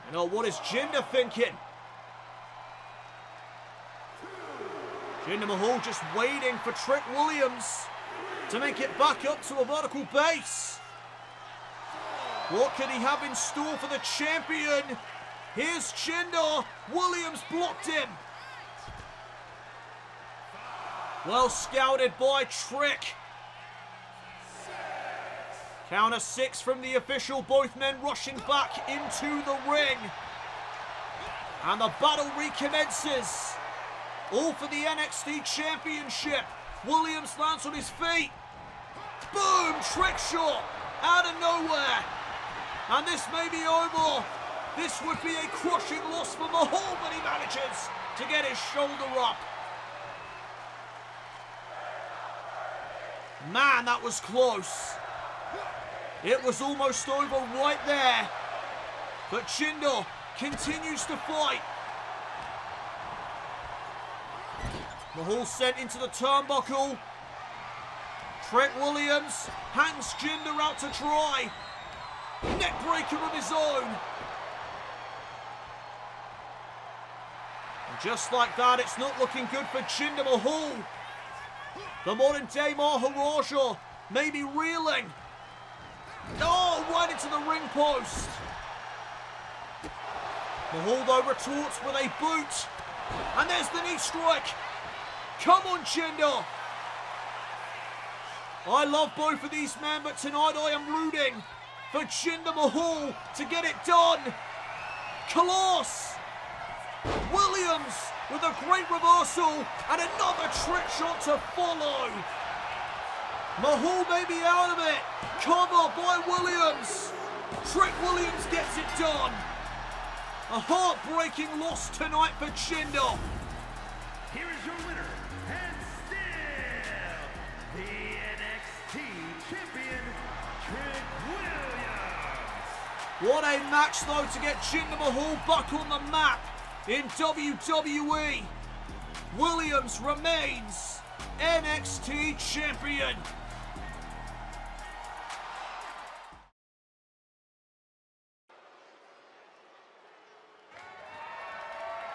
And oh, what is Jinder thinking? Jinder Mahal just waiting for Trick Williams to make it back up to a vertical base. What could he have in store for the champion? Here's Jinder. Williams blocked him. Well scouted by Trick. Counter 6 from the official. Both men rushing back into the ring. And the battle recommences. All for the NXT Championship. Williams lands on his feet. Boom! Trick shot out of nowhere. And this may be over. This would be a crushing loss for Mahal, but he manages to get his shoulder up. Man, that was close. It was almost over right there. But Jinder continues to fight. Mahal sent into the turnbuckle. Trick Williams hands Jinder out to dry. Neckbreaker of his own. And just like that, it's not looking good for Jinder Mahal. The modern day Maharaja may be reeling. Oh, right into the ring post. Mahal though retorts with a boot. And there's the knee strike. Come on, Jinder. I love both of these men, but tonight I am rooting for Jinder Mahal to get it done. Coloss. Williams with a great reversal and another trick shot to follow. Mahal may be out of it. Cover by Williams. Trick Williams gets it done. A heartbreaking loss tonight for Jinder. Here is your winner, and still the NXT champion, Trick Williams. What a match though to get Jinder Mahal back on the map in WWE. Williams remains NXT champion.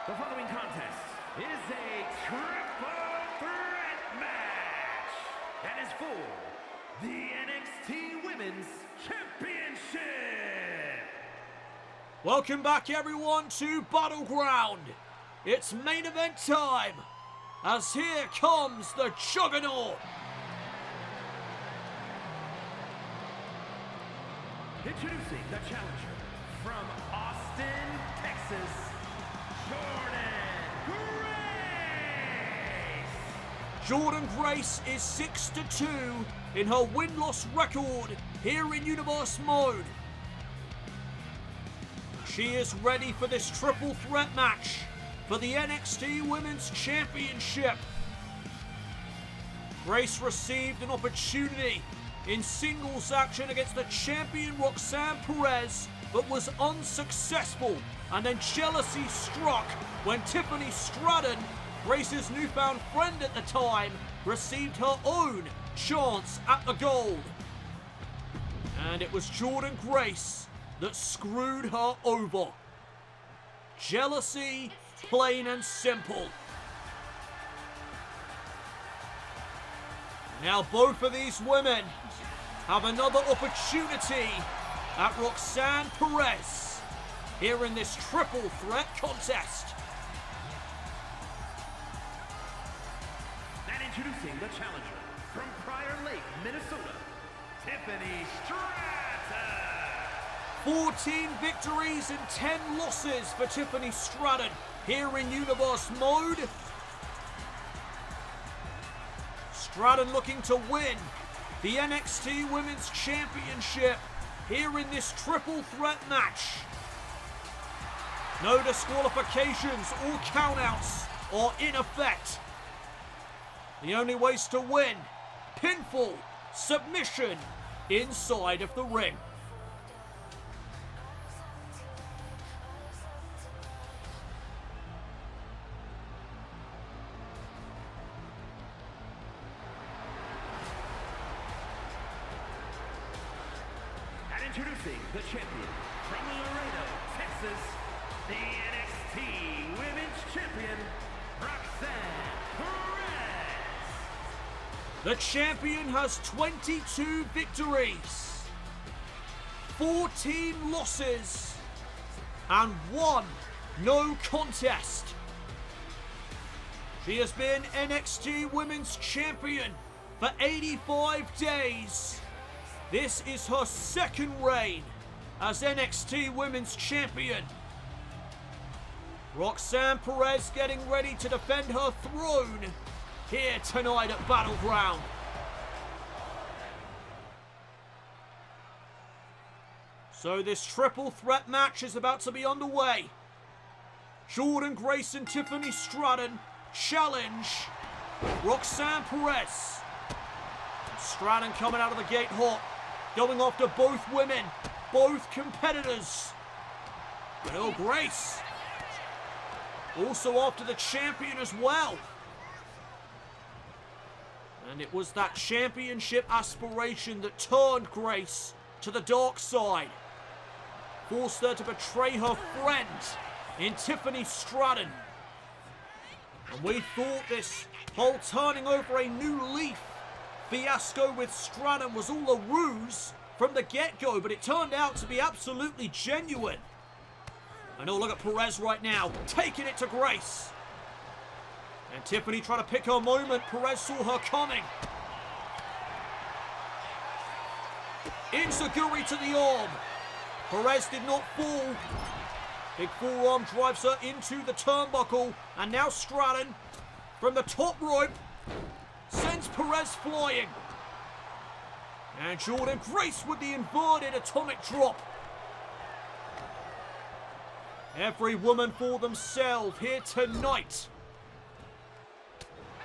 The following contest is a triple threat match and is for the NXT Women's Championship. Welcome back everyone to Battleground. It's main event time, as here comes the Juggernaut. Introducing the challenger from Austin, Texas, Jordynne Grace. Jordynne Grace is 6-2 in her win-loss record here in Universe Mode. She is ready for this triple threat match for the NXT Women's Championship. Grace received an opportunity in singles action against the champion Roxanne Perez, but was unsuccessful, and then jealousy struck when Tiffany Stratton, Grace's newfound friend at the time, received her own chance at the gold. And it was Jordynne Grace that screwed her over. Jealousy, plain and simple. Now both of these women have another opportunity at Roxanne Perez here in this triple threat contest. And introducing the challenger from Prior Lake, Minnesota, Tiffany Stratton. 14 victories and 10 losses for Tiffany Stratton here in Universe Mode. Stratton looking to win the NXT Women's Championship here in this triple threat match. No disqualifications or countouts are in effect. The only ways to win: pinfall, submission, inside of the ring. Introducing the champion from Laredo, Texas, the NXT Women's Champion, Roxanne Perez. The champion has 22 victories, 14 losses, and 1 no contest. She has been NXT Women's Champion for 85 days. This is her second reign as NXT Women's Champion. Roxanne Perez getting ready to defend her throne here tonight at Battleground. So this triple threat match is about to be underway. Jordynne Grace and Tiffany Stratton challenge Roxanne Perez. Stratton coming out of the gate hot, going after both women, both competitors. But oh, Grace also after the champion as well. And it was that championship aspiration that turned Grace to the dark side, forced her to betray her friend in Tiffany Stratton. And we thought this whole turning over a new leaf fiasco with Stratton was all a ruse from the get-go, but it turned out to be absolutely genuine. And oh, look at Perez right now, taking it to Grace. And Tiffany trying to pick her moment. Perez saw her coming. Enziguri to the arm. Perez did not fall. Big forearm drives her into the turnbuckle. And now Stratton from the top rope sends Perez flying. And Jordynne Grace with the inverted atomic drop. Every woman for themselves here tonight.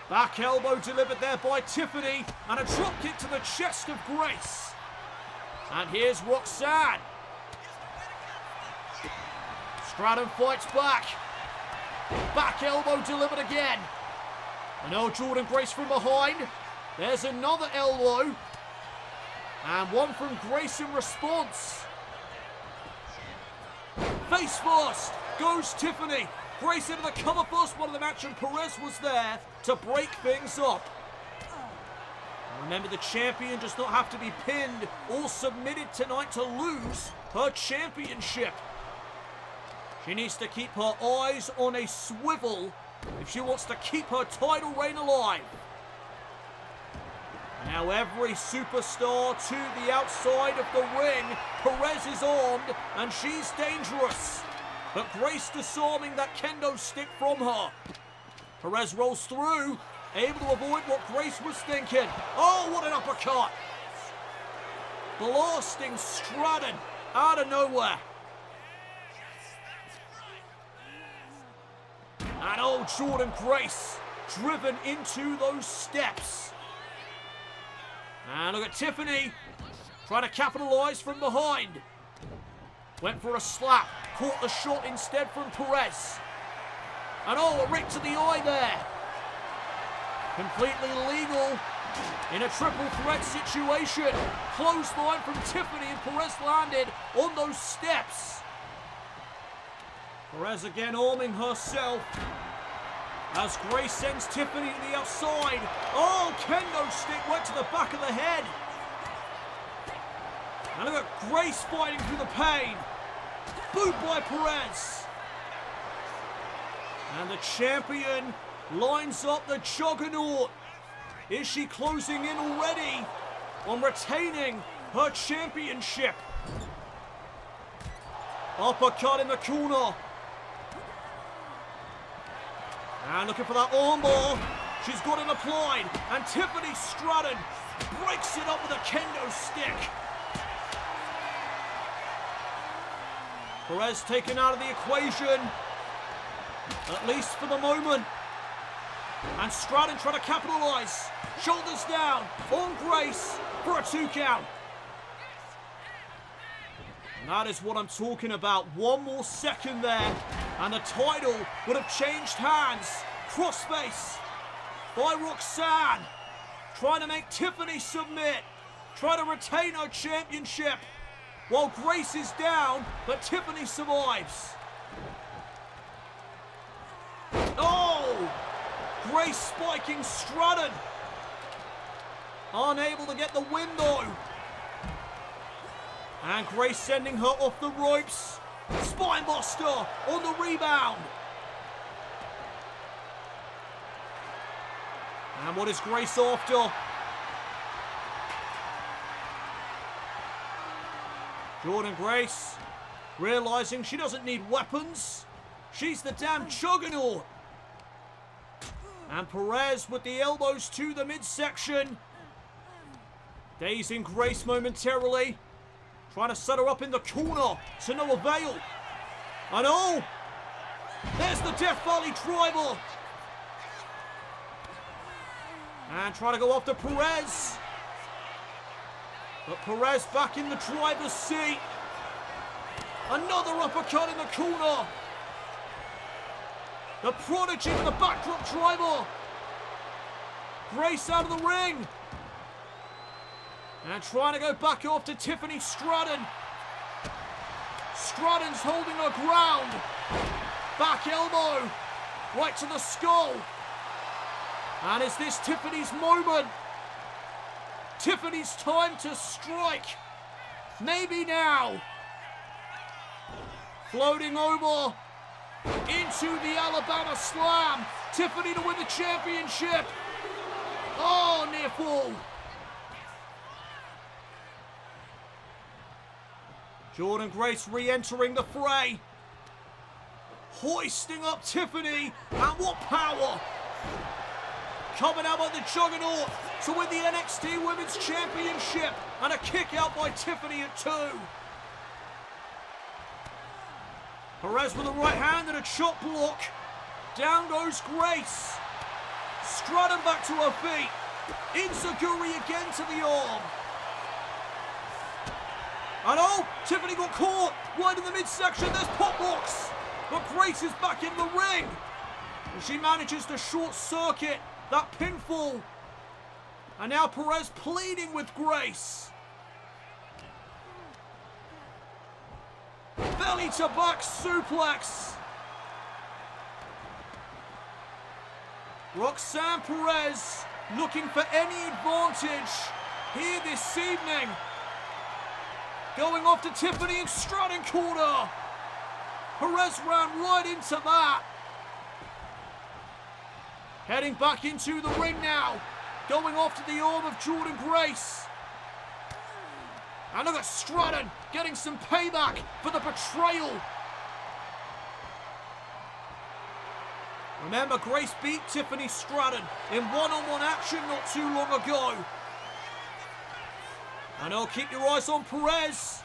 Back elbow delivered there by Tiffany, and a drop kick to the chest of Grace. And here's Roxanne. Stratton fights back. Back elbow delivered again. And now Jordynne Grace from behind. There's another elbow. And one from Grace in response. Face first goes Tiffany. Grace into the cover first one of the match, and Perez was there to break things up. Remember, the champion does not have to be pinned or submitted tonight to lose her championship. She needs to keep her eyes on a swivel if she wants to keep her title reign alive. Now every superstar to the outside of the ring. Perez is armed and she's dangerous. But Grace disarming that kendo stick from her. Perez rolls through, able to avoid what Grace was thinking. Oh, what an uppercut! Blasting Stratton out of nowhere. And oh, Jordynne Grace driven into those steps. And look at Tiffany trying to capitalize from behind. Went for a slap, caught the shot instead from Perez. And oh, a rip to the eye there. Completely legal in a triple threat situation. Clothesline from Tiffany, and Perez landed on those steps. Perez again arming herself as Grace sends Tiffany to the outside. Oh, kendo stick went to the back of the head. And look at Grace fighting through the pain. Boot by Perez. And the champion lines up the juggernaut. Is she closing in already on retaining her championship? Uppercut in the corner. And looking for that armbar. She's got it applied. And Tiffany Stratton breaks it up with a kendo stick. Perez taken out of the equation, at least for the moment. And Stratton trying to capitalize. Shoulders down on Grace for a 2 count. And that is what I'm talking about. One more second there, and the title would have changed hands. Crossface by Roxanne. Trying to make Tiffany submit. Trying to retain her championship. While Grace is down, but Tiffany survives. Oh! Grace spiking Stratton. Unable to get the win though. And Grace sending her off the ropes. Spinebuster on the rebound. And what is Grace after? Jordynne Grace realizing she doesn't need weapons. She's the damn juggernaut. And Perez with the elbows to the midsection. Dazing Grace momentarily. Trying to set her up in the corner to no avail. And oh! There's the Death Valley driver. And trying to go after Perez. But Perez back in the driver's seat. Another uppercut in the corner. The prodigy with the backdrop driver. Grace out of the ring. And trying to go back after Tiffany Stratton. Stratton's holding her ground. Back elbow. Right to the skull. And is this Tiffany's moment? Tiffany's time to strike. Maybe now. Floating over into the Alabama Slam. Tiffany to win the championship. Oh, near fall. Jordynne Grace re-entering the fray. Hoisting up Tiffany. And what power. Coming out by the juggernaut to win the NXT Women's Championship. And a kick out by Tiffany at 2. Perez with a right hand and a chop block. Down goes Grace. Stratton back to her feet. Enziguri again to the arm. And oh, Tiffany got caught right in the midsection. There's pop blocks. But Grace is back in the ring. And she manages to short circuit that pinfall. And now Perez pleading with Grace. Belly to back suplex. Roxanne Perez looking for any advantage here this evening. Going off to Tiffany and Stratton corner. Perez ran right into that. Heading back into the ring now. Going off to the arm of Jordynne Grace. And look at Stratton getting some payback for the betrayal. Remember, Grace beat Tiffany Stratton in one-on-one action not too long ago. And I'll keep your eyes on Perez.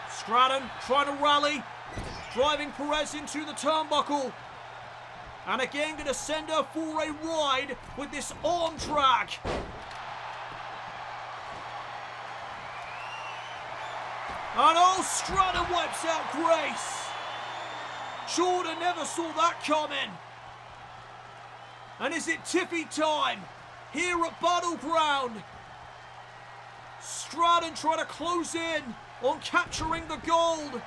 Stratton trying to rally, driving Perez into the turnbuckle. And again going to send her for a ride with this arm drag. And oh, Stratton wipes out Grace. Jordynne never saw that coming. And is it Tiffy time here at Battleground? Stratton trying to close in on capturing the gold.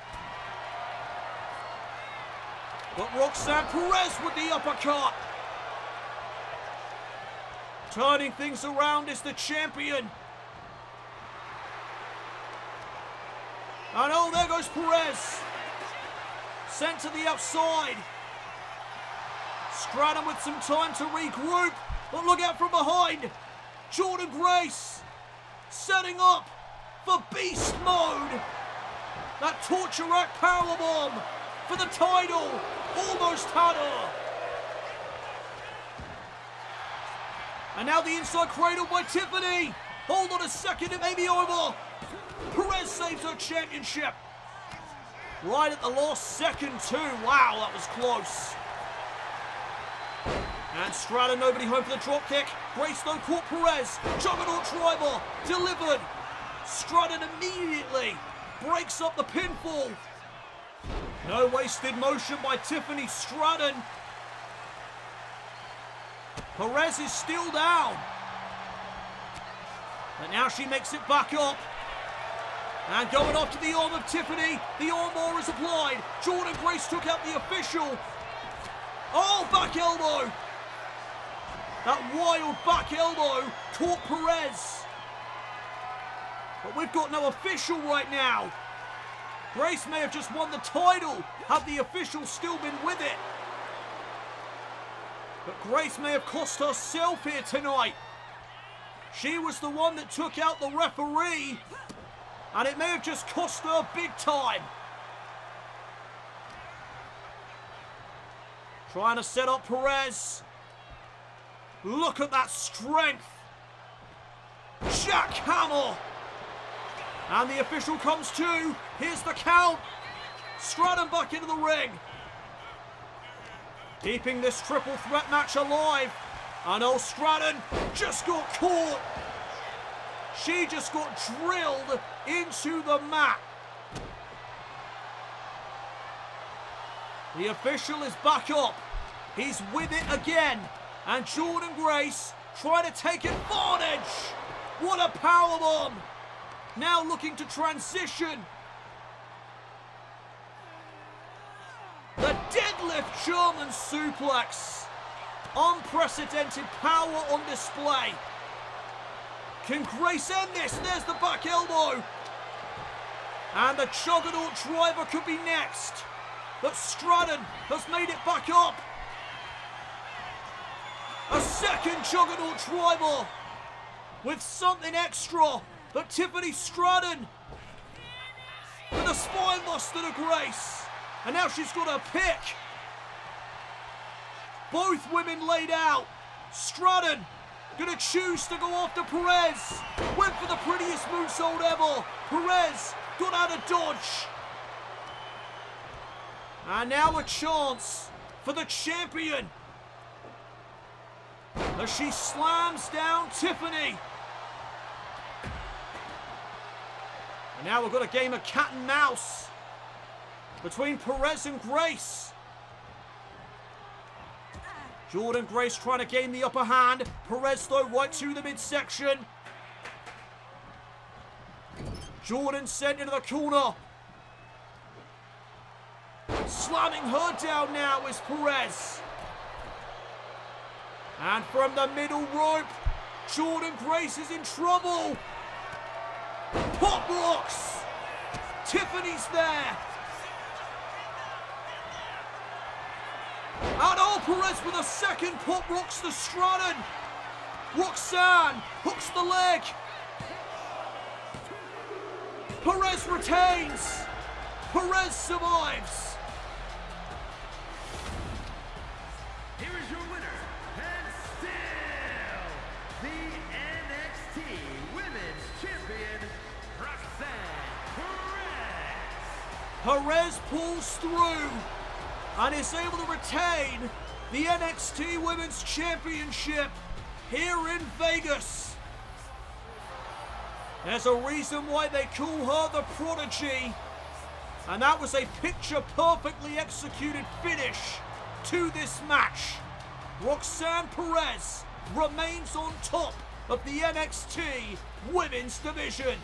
But Roxanne Perez with the uppercut. Turning things around is the champion. And oh, there goes Perez. Sent to the outside. Stratton with some time to regroup. But look out from behind. Jordynne Grace setting up for beast mode. That torture rack powerbomb for the title. Almost had her. And now the inside cradle by Tiffany. Hold on a second, it may be over. Perez saves her championship. Right at the last second too. Wow, that was close. And Stratton, nobody home for the drop kick. Grace though caught Perez. Juggernaut driver delivered. Stratton immediately breaks up the pinfall. No wasted motion by Tiffany Stratton. Perez is still down. But now she makes it back up. And going off to the arm of Tiffany. The armbar is applied. Jordynne Grace took out the official. Oh, back elbow. That wild back elbow caught Perez. But we've got no official right now. Grace may have just won the title had the official still been with it. But Grace may have cost herself here tonight. She was the one that took out the referee. And it may have just cost her big time. Trying to set up Perez. Look at that strength. Jackhammer. And the official comes too. Here's the count. Stratton back into the ring. Keeping this triple threat match alive. And oh, Stratton just got caught. She just got drilled into the mat. The official is back up. He's with it again. And Jordynne Grace trying to take advantage. What a powerbomb. Now looking to transition. The deadlift German suplex. Unprecedented power on display. Can Grace end this? There's the back elbow. And the Juggernaut driver could be next. But Stratton has made it back up. A second Juggernaut driver with something extra. But Tiffany Stratton with a spine buster to Grace. And now she's got her pick. Both women laid out. Stratton Gonna choose to go after Perez. Went for the prettiest moonsault ever. Perez got out of dodge. And now a chance for the champion. As she slams down Tiffany. And now we've got a game of cat and mouse between Perez and Grace. Jordynne Grace trying to gain the upper hand. Perez though right to the midsection. Jordynne sent into the corner. Slamming her down now is Perez. And from the middle rope, Jordynne Grace is in trouble. Pop rocks. Tiffany's there. And Perez with a second pop rocks to Stratton. Roxanne hooks the leg. Perez retains. Perez survives. Here is your winner, and still the NXT Women's Champion, Roxanne Perez. Perez pulls through and is able to retain the NXT Women's Championship here in Vegas. There's a reason why they call her the Prodigy, and that was a picture-perfectly executed finish to this match. Roxanne Perez remains on top of the NXT Women's Division.